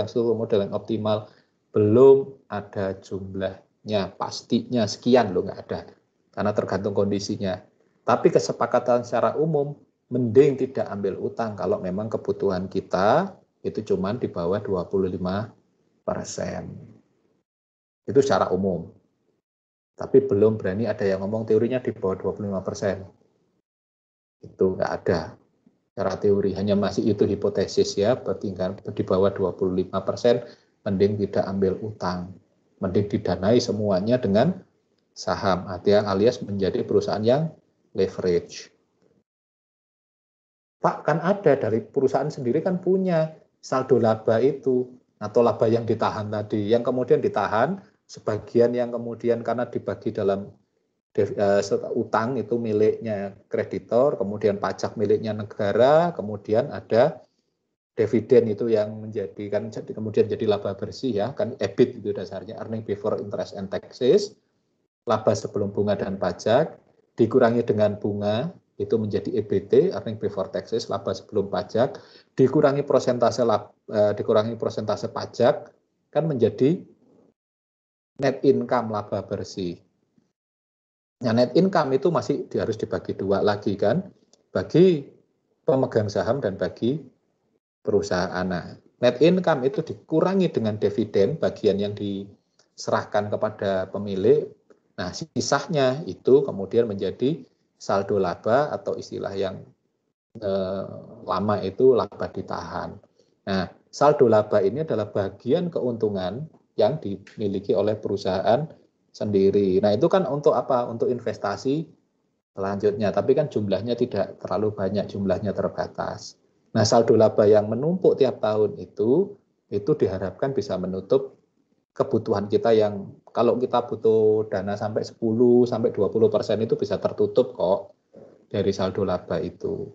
struktur modal yang optimal, belum ada jumlahnya, pastinya sekian loh, nggak ada. Karena tergantung kondisinya. Tapi kesepakatan secara umum, mending tidak ambil utang kalau memang kebutuhan kita itu cuma di bawah 25%. Itu secara umum. Tapi belum berani ada yang ngomong teorinya di bawah 25%. Itu nggak ada secara teori, hanya masih itu hipotesis ya, tinggal di bawah 25%, mending tidak ambil utang, mending didanai semuanya dengan saham, alias menjadi perusahaan yang leverage. Pak, kan ada dari perusahaan sendiri kan punya saldo laba itu, atau laba yang ditahan tadi, yang kemudian ditahan, sebagian yang kemudian karena dibagi dalam utang itu miliknya kreditor, kemudian pajak miliknya negara, kemudian ada dividen itu yang menjadikan kemudian jadi laba bersih ya, kan EBIT itu dasarnya, earning before interest and taxes, laba sebelum bunga dan pajak, dikurangi dengan bunga, itu menjadi EBT, earning before taxes, laba sebelum pajak, dikurangi persentase pajak, kan menjadi net income, laba bersih. Nah, net income itu masih harus dibagi dua lagi kan, bagi pemegang saham dan bagi perusahaan. Nah, net income itu dikurangi dengan dividen, bagian yang diserahkan kepada pemilik. Nah, sisanya itu kemudian menjadi saldo laba atau istilah yang lama itu laba ditahan. Nah, saldo laba ini adalah bagian keuntungan yang dimiliki oleh perusahaan sendiri. Nah, itu kan untuk apa? Untuk investasi selanjutnya, tapi kan jumlahnya tidak terlalu banyak, jumlahnya terbatas. Nah, saldo laba yang menumpuk tiap tahun itu diharapkan bisa menutup kebutuhan kita yang kalau kita butuh dana sampai 10 sampai 20% itu bisa tertutup kok dari saldo laba itu.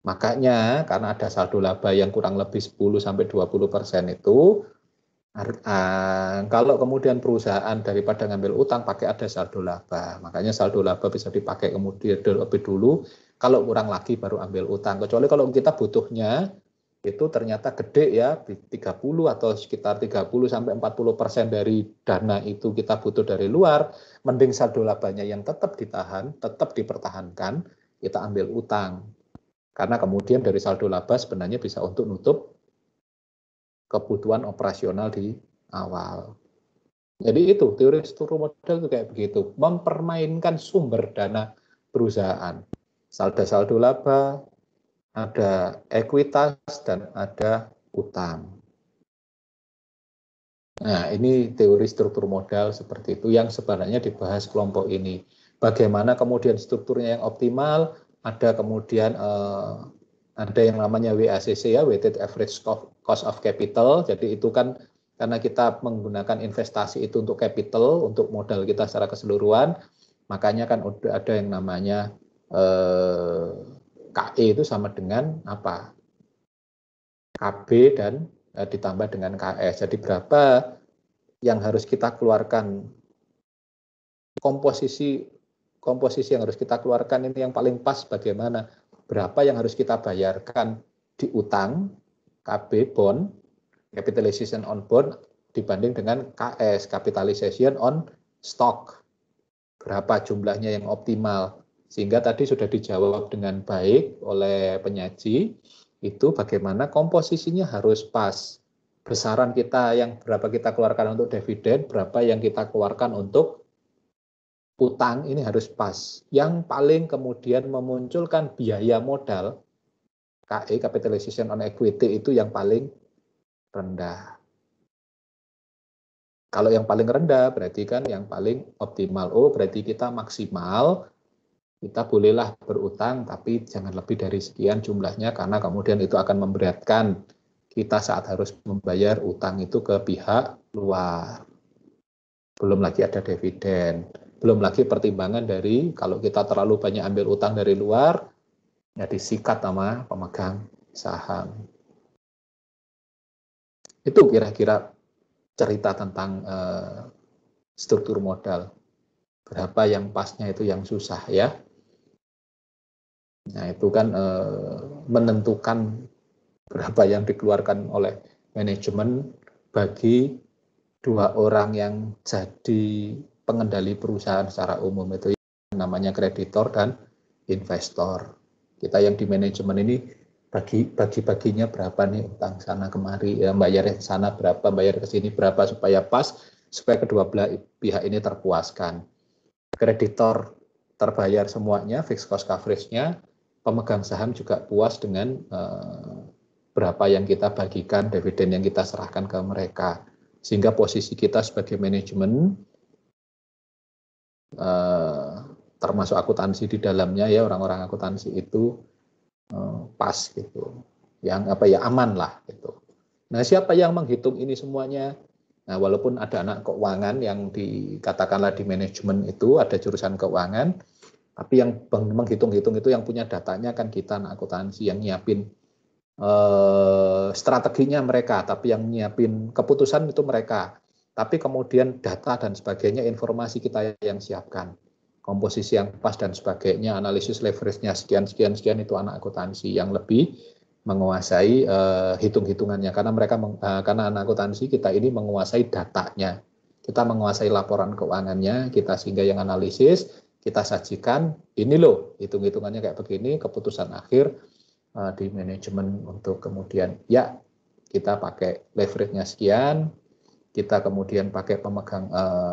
Makanya karena ada saldo laba yang kurang lebih 10 sampai 20% itu, kalau kemudian perusahaan daripada ngambil utang pakai ada saldo laba, makanya saldo laba bisa dipakai kemudian lebih dulu, kalau kurang lagi baru ambil utang. Kecuali kalau kita butuhnya itu ternyata gede ya, 30 atau sekitar 30 sampai 40% dari dana itu kita butuh dari luar, mending saldo labanya yang tetap ditahan, tetap dipertahankan, kita ambil utang. Karena kemudian dari saldo laba sebenarnya bisa untuk nutup kebutuhan operasional di awal. Jadi itu teori struktur modal itu kayak begitu, mempermainkan sumber dana perusahaan. Saldo laba, ada ekuitas dan ada utang. Nah, ini teori struktur modal seperti itu yang sebenarnya dibahas kelompok ini. Bagaimana kemudian strukturnya yang optimal, ada kemudian ada yang namanya WACC ya, weighted average cost of capital. Jadi itu kan karena kita menggunakan investasi itu untuk capital, untuk modal kita secara keseluruhan, makanya kan ada yang namanya KE itu sama dengan apa? KB dan ditambah dengan KS. Jadi berapa yang harus kita keluarkan, komposisi yang harus kita keluarkan ini yang paling pas bagaimana? Berapa yang harus kita bayarkan di utang, KB, bond, capitalization on bond, dibanding dengan KS, capitalization on stock. Berapa jumlahnya yang optimal. Sehingga tadi sudah dijawab dengan baik oleh penyaji, itu bagaimana komposisinya harus pas. Besaran kita yang berapa kita keluarkan untuk dividen, berapa yang kita keluarkan untuk utang, ini harus pas. Yang paling kemudian memunculkan biaya modal, KE, capitalization on equity, itu yang paling rendah. Kalau yang paling rendah berarti kan yang paling optimal. Oh, berarti kita maksimal, kita bolehlah berutang, tapi jangan lebih dari sekian jumlahnya, karena kemudian itu akan memberatkan kita saat harus membayar utang itu ke pihak luar. Belum lagi ada dividen. Belum lagi pertimbangan dari kalau kita terlalu banyak ambil utang dari luar, ya disikat sama pemegang saham. Itu kira-kira cerita tentang struktur modal. Berapa yang pasnya itu yang susah ya. Nah itu kan menentukan berapa yang dikeluarkan oleh manajemen bagi dua orang yang jadi pengendali perusahaan secara umum, itu namanya kreditor dan investor. Kita yang di manajemen ini bagi-baginya berapa nih, utang sana kemari, ya, bayar sana berapa, bayar ke sini berapa supaya pas, supaya kedua pihak ini terpuaskan. Kreditor terbayar semuanya, fixed cost coverage-nya, pemegang saham juga puas dengan berapa yang kita bagikan, dividen yang kita serahkan ke mereka. Sehingga posisi kita sebagai manajemen, termasuk akuntansi di dalamnya ya, orang-orang akuntansi itu pas gitu. Yang aman lah gitu. Nah, siapa yang menghitung ini semuanya? Nah, walaupun ada anak keuangan yang dikatakanlah di manajemen itu ada jurusan keuangan, tapi yang menghitung-hitung itu yang punya datanya kan kita anak akuntansi, yang nyiapin strateginya mereka, tapi yang nyiapin keputusan itu mereka. Tapi kemudian data dan sebagainya, informasi kita yang siapkan. Komposisi yang pas dan sebagainya, analisis leverage-nya sekian itu anak akuntansi yang lebih menguasai hitung-hitungannya, karena anak akuntansi kita ini menguasai datanya, kita menguasai laporan keuangannya kita, sehingga yang analisis kita sajikan, ini loh hitung-hitungannya kayak begini, keputusan akhir di manajemen untuk kemudian ya kita pakai leverage-nya sekian, kita kemudian pakai pemegang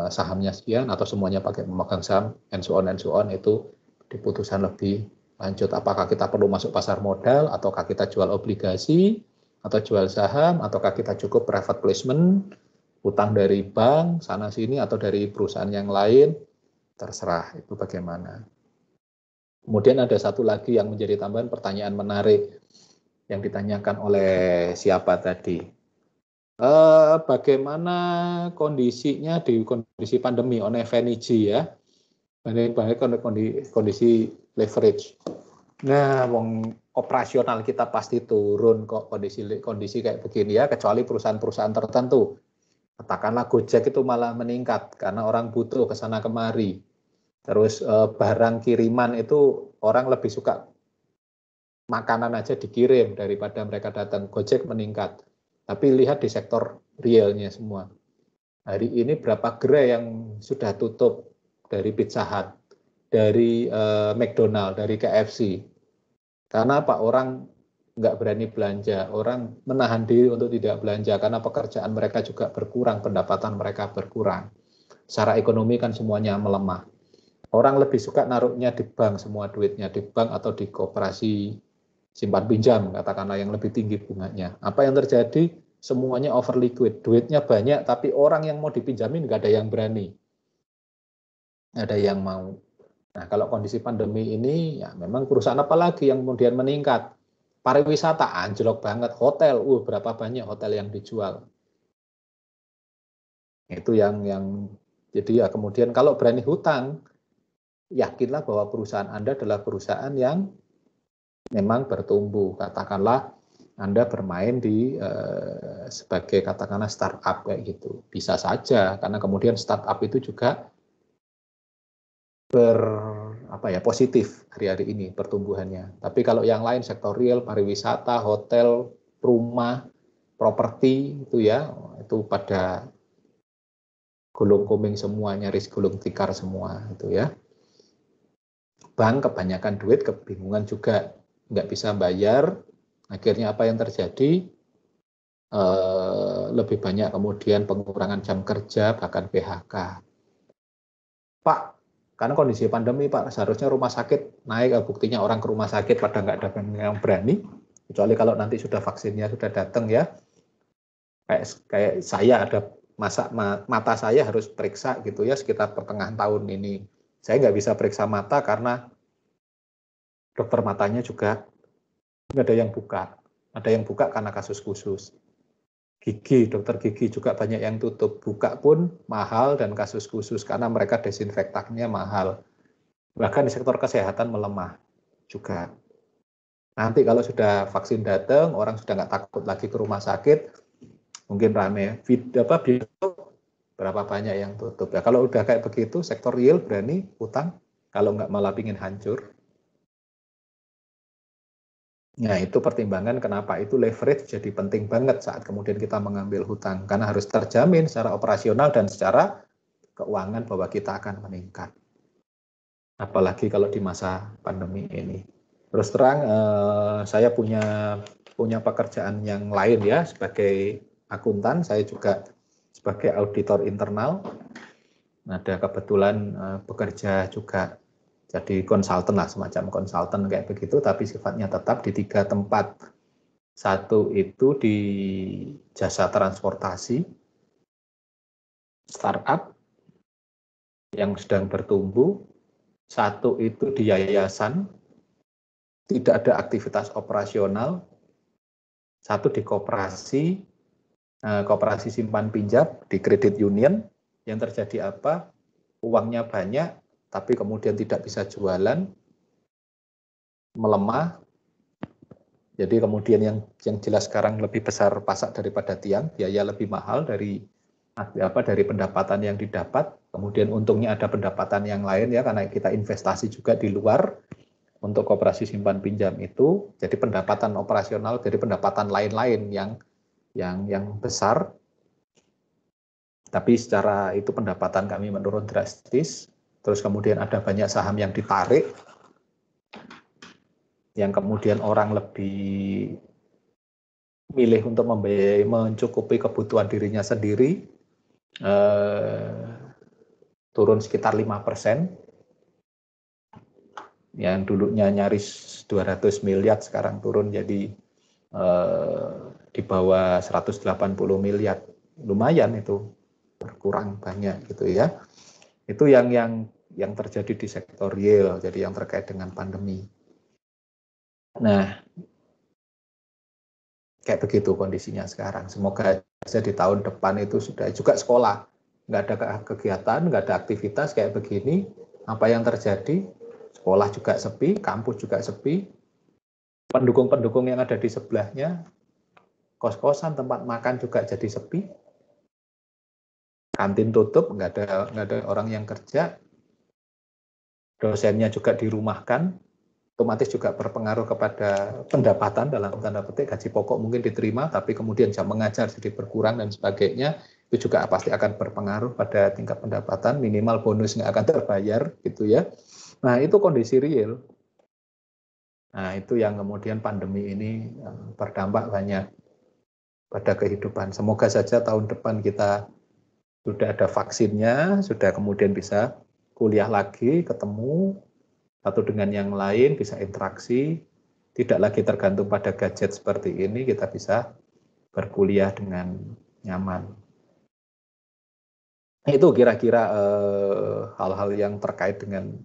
sahamnya sekian, atau semuanya pakai pemegang saham, and so on, itu diputusan lebih lanjut, apakah kita perlu masuk pasar modal, ataukah kita jual obligasi, atau jual saham, ataukah kita cukup private placement, utang dari bank, sana-sini, atau dari perusahaan yang lain, terserah, itu bagaimana. Kemudian ada satu lagi yang menjadi tambahan pertanyaan menarik, yang ditanyakan oleh siapa tadi. Bagaimana kondisinya di kondisi pandemi, on FNIG ya, kondisi leverage. Nah, operasional kita pasti turun kok kondisi kayak begini ya, kecuali perusahaan-perusahaan tertentu. Katakanlah Gojek itu malah meningkat karena orang butuh ke sana kemari. Terus barang kiriman itu orang lebih suka makanan aja dikirim daripada mereka datang. Gojek meningkat. Tapi lihat di sektor realnya semua. Hari ini berapa gerai yang sudah tutup dari Pizza Hut, dari McDonald, dari KFC. Karena apa? Orang nggak berani belanja, orang menahan diri untuk tidak belanja karena pekerjaan mereka juga berkurang, pendapatan mereka berkurang. Secara ekonomi kan semuanya melemah. Orang lebih suka naruhnya di bank, semua duitnya di bank atau di koperasi simpan pinjam, katakanlah yang lebih tinggi bunganya. Apa yang terjadi? Semuanya over liquid, duitnya banyak, tapi orang yang mau dipinjamin nggak ada yang berani. Nggak ada yang mau. Nah, kalau kondisi pandemi ini, ya memang perusahaan apa lagi yang kemudian meningkat? Pariwisata anjlok banget, hotel, berapa banyak hotel yang dijual. Itu yang jadi ya kemudian kalau berani hutang, yakinlah bahwa perusahaan Anda adalah perusahaan yang memang bertumbuh. Katakanlah Anda bermain di sebagai katakanlah startup kayak gitu. Bisa saja, karena kemudian startup itu juga positif hari-hari ini pertumbuhannya. Tapi kalau yang lain sektor real, pariwisata, hotel, rumah, properti itu ya, itu pada gulung koming semua, nyaris gulung tikar semua itu ya. Bank kebanyakan duit, kebingungan juga, nggak bisa bayar. Akhirnya apa yang terjadi? Lebih banyak kemudian pengurangan jam kerja, bahkan PHK. Pak, karena kondisi pandemi Pak, seharusnya rumah sakit naik, buktinya orang ke rumah sakit pada nggak ada yang berani, kecuali kalau nanti sudah vaksinnya sudah datang ya. Kayak saya ada mata saya harus periksa gitu ya sekitar pertengahan tahun ini. Saya nggak bisa periksa mata karena dokter matanya juga nggak ada yang buka. Ada yang buka karena kasus khusus. Gigi, dokter gigi juga banyak yang tutup. Buka pun mahal dan kasus khusus karena mereka desinfektannya mahal. Bahkan di sektor kesehatan melemah juga. Nanti kalau sudah vaksin datang, orang sudah nggak takut lagi ke rumah sakit, mungkin rame. Berapa banyak yang tutup. Ya kalau udah kayak begitu, sektor real berani utang, kalau nggak malah pingin hancur. Nah, itu pertimbangan kenapa itu leverage jadi penting banget saat kemudian kita mengambil hutang. Karena harus terjamin secara operasional dan secara keuangan bahwa kita akan meningkat. Apalagi kalau di masa pandemi ini. Terus terang, saya punya pekerjaan yang lain ya, sebagai akuntan, saya juga sebagai auditor internal. Ada kebetulan bekerja juga jadi konsultan lah, semacam konsultan kayak begitu, tapi sifatnya tetap di 3 tempat. Satu itu di jasa transportasi, startup yang sedang bertumbuh. Satu itu di yayasan, tidak ada aktivitas operasional. Satu di koperasi, koperasi simpan pinjam, di kredit union. Yang terjadi apa? Uangnya banyak, tapi kemudian tidak bisa jualan, melemah. Jadi kemudian yang jelas sekarang lebih besar pasak daripada tiang, biaya lebih mahal dari pendapatan yang didapat. Kemudian untungnya ada pendapatan yang lain ya, karena kita investasi juga di luar untuk koperasi simpan pinjam itu. Jadi pendapatan operasional, jadi pendapatan lain-lain yang besar. Tapi secara itu pendapatan kami menurun drastis. Terus kemudian ada banyak saham yang ditarik, yang kemudian orang lebih milih untuk mencukupi kebutuhan dirinya sendiri, turun sekitar 5%. Yang dulunya nyaris 200 miliar, sekarang turun jadi di bawah 180 miliar. Lumayan itu, berkurang banyak gitu ya. Itu yang terjadi di sektor real, jadi yang terkait dengan pandemi. Nah, kayak begitu kondisinya sekarang. Semoga aja di tahun depan itu sudah juga sekolah. Nggak ada kegiatan, nggak ada aktivitas kayak begini. Apa yang terjadi? Sekolah juga sepi, kampus juga sepi. Pendukung-pendukung yang ada di sebelahnya, kos-kosan, tempat makan juga jadi sepi. Kantin tutup, nggak ada orang yang kerja. Dosennya juga dirumahkan. Otomatis juga berpengaruh kepada pendapatan, dalam tanda petik gaji pokok mungkin diterima, tapi kemudian jam mengajar jadi berkurang dan sebagainya, itu juga pasti akan berpengaruh pada tingkat pendapatan, minimal bonus nggak akan terbayar gitu ya. Nah itu kondisi real. Nah itu yang kemudian pandemi ini berdampak banyak pada kehidupan. Semoga saja tahun depan kita sudah ada vaksinnya, sudah kemudian bisa kuliah lagi, ketemu satu dengan yang lain, bisa interaksi, tidak lagi tergantung pada gadget seperti ini, kita bisa berkuliah dengan nyaman. Itu kira-kira hal-hal yang terkait dengan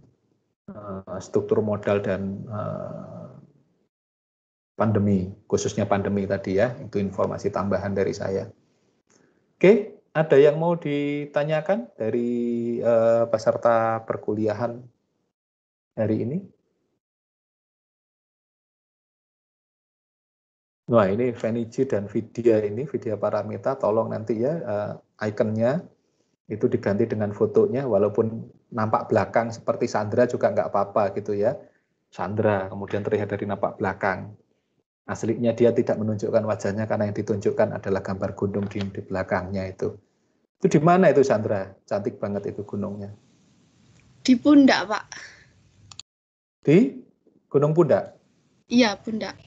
struktur modal dan pandemi, khususnya pandemi tadi ya, itu informasi tambahan dari saya. Oke, ada yang mau ditanyakan dari peserta perkuliahan hari ini? Nah ini Feniji dan Vidya ini, Vidya Paramita, tolong nanti ya ikonnya itu diganti dengan fotonya, walaupun nampak belakang seperti Sandra juga nggak apa-apa gitu ya. Sandra kemudian terlihat dari nampak belakang. Aslinya dia tidak menunjukkan wajahnya karena yang ditunjukkan adalah gambar gunung di belakangnya itu. Itu di mana itu Sandra? Cantik banget itu gunungnya. Di pundak, Pak. Di Gunung Pundak? Iya, pundak.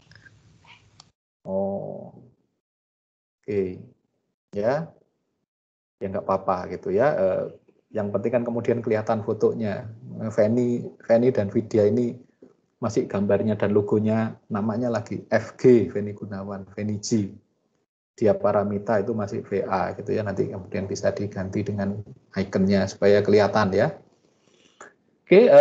Oh, oke. Ya nggak apa-apa gitu ya. Yang penting kan kemudian kelihatan fotonya. Feni dan Vidya ini masih gambarnya dan logonya namanya lagi FG, Feni Gunawan, Feniji. Dia Paramita itu masih VA gitu ya. Nanti kemudian bisa diganti dengan ikonnya supaya kelihatan ya. Oke,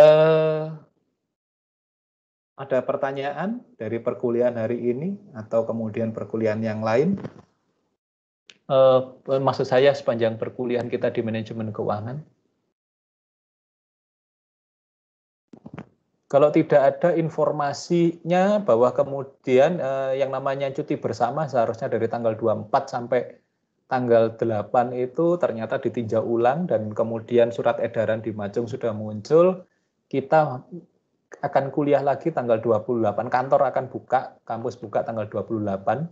ada pertanyaan dari perkuliahan hari ini atau kemudian perkuliahan yang lain? Maksud saya sepanjang perkuliahan kita di manajemen keuangan. Kalau tidak ada informasinya bahwa kemudian yang namanya cuti bersama seharusnya dari tanggal 24 sampai tanggal 8 itu ternyata ditinjau ulang dan kemudian surat edaran di Majung sudah muncul, kita akan kuliah lagi tanggal 28, kantor akan buka, kampus buka tanggal 28.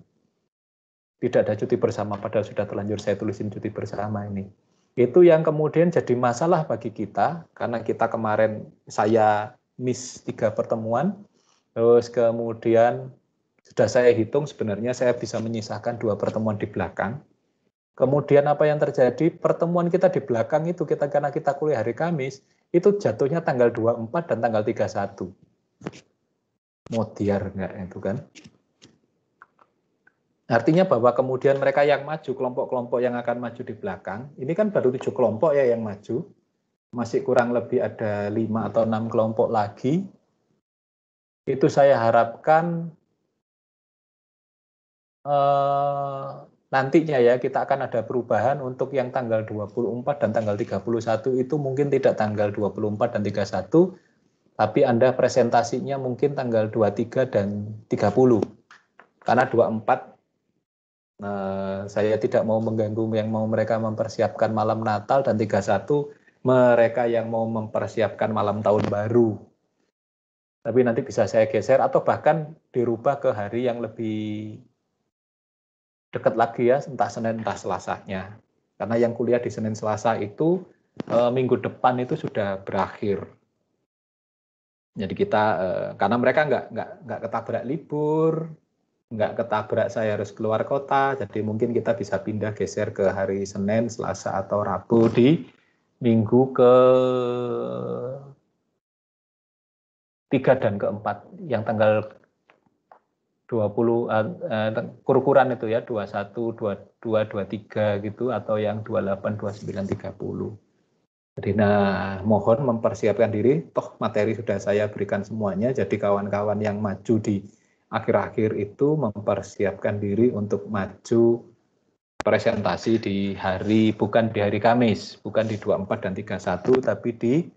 Tidak ada cuti bersama, padahal sudah terlanjur saya tulisin cuti bersama ini. Itu yang kemudian jadi masalah bagi kita, karena kita kemarin saya miss 3 pertemuan, terus kemudian sudah saya hitung sebenarnya saya bisa menyisakan 2 pertemuan di belakang. Kemudian apa yang terjadi? Pertemuan kita di belakang itu, karena kita kuliah hari Kamis, itu jatuhnya tanggal 24 dan tanggal 31. Modiar enggak itu kan? Artinya bahwa kemudian mereka yang maju, kelompok-kelompok yang akan maju di belakang, ini kan baru 7 kelompok ya yang maju, masih kurang lebih ada 5 atau 6 kelompok lagi. Itu saya harapkan nantinya ya kita akan ada perubahan untuk yang tanggal 24 dan tanggal 31 itu mungkin tidak tanggal 24 dan 31, tapi Anda presentasinya mungkin tanggal 23 dan 30. Karena 24 saya tidak mau mengganggu yang mau mereka mempersiapkan malam Natal, dan 31 mereka yang mau mempersiapkan malam tahun baru. Tapi nanti bisa saya geser atau bahkan dirubah ke hari yang lebih dekat lagi ya, entah Senin entah Selasanya. Karena yang kuliah di Senin Selasa itu minggu depan itu sudah berakhir. Jadi kita karena mereka nggak ketabrak libur, nggak ketabrak saya harus keluar kota, jadi mungkin kita bisa pindah geser ke hari Senin, Selasa atau Rabu di minggu ke 3 dan ke-4 yang tanggal 20 kurukuran itu ya, 21, 22, 23 gitu, atau yang 28, 29, 30. Jadi mohon mempersiapkan diri, toh materi sudah saya berikan semuanya, jadi kawan-kawan yang maju di akhir-akhir itu mempersiapkan diri untuk maju presentasi di hari, bukan di hari Kamis, bukan di 24 dan 31, tapi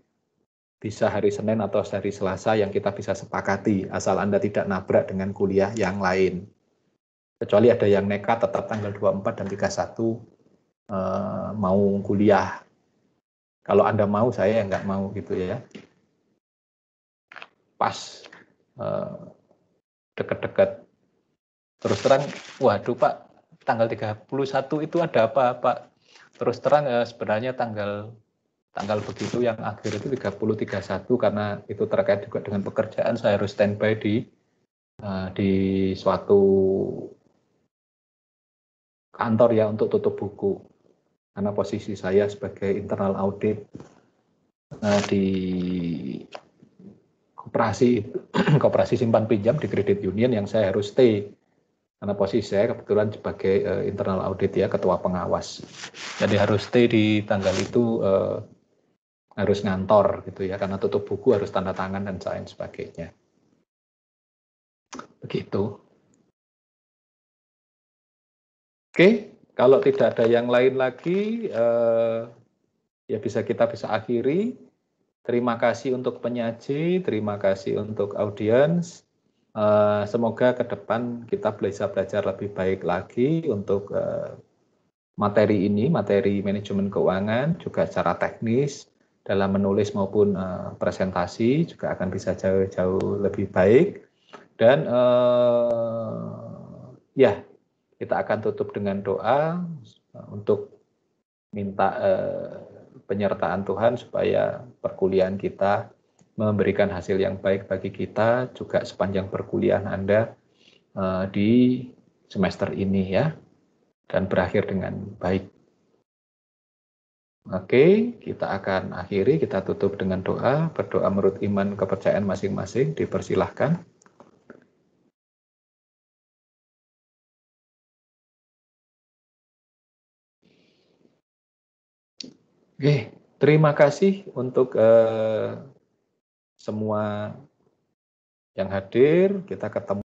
bisa hari Senin atau hari Selasa yang kita bisa sepakati, asal Anda tidak nabrak dengan kuliah yang lain. Kecuali ada yang nekat tetap tanggal 24 dan 31 mau kuliah. Kalau Anda mau, saya nggak mau gitu ya. Pas deket-deket. Terus terang, waduh Pak, tanggal 31 itu ada apa Pak? Terus terang sebenarnya tanggal begitu yang akhir itu 30, 31 karena itu terkait juga dengan pekerjaan, saya harus standby di suatu kantor ya untuk tutup buku. Karena posisi saya sebagai internal audit di koperasi simpan pinjam di kredit union yang saya harus stay. Karena posisi saya kebetulan sebagai internal audit ya, ketua pengawas. Jadi harus stay di tanggal itu, harus ngantor gitu ya, karena tutup buku harus tanda tangan dan lain sebagainya. Begitu. Oke, kalau tidak ada yang lain lagi, ya kita bisa akhiri. Terima kasih untuk penyaji, terima kasih untuk audiens. Semoga ke depan kita bisa belajar lebih baik lagi untuk materi ini, materi manajemen keuangan, juga secara teknis, dalam menulis maupun presentasi juga akan bisa jauh-jauh lebih baik. Dan ya, kita akan tutup dengan doa untuk minta penyertaan Tuhan supaya perkuliahan kita memberikan hasil yang baik bagi kita juga sepanjang perkuliahan Anda di semester ini ya, dan berakhir dengan baik. Oke, kita akan akhiri, kita tutup dengan doa, berdoa menurut iman kepercayaan masing-masing, dipersilahkan. Oke, terima kasih untuk semua yang hadir, kita ketemu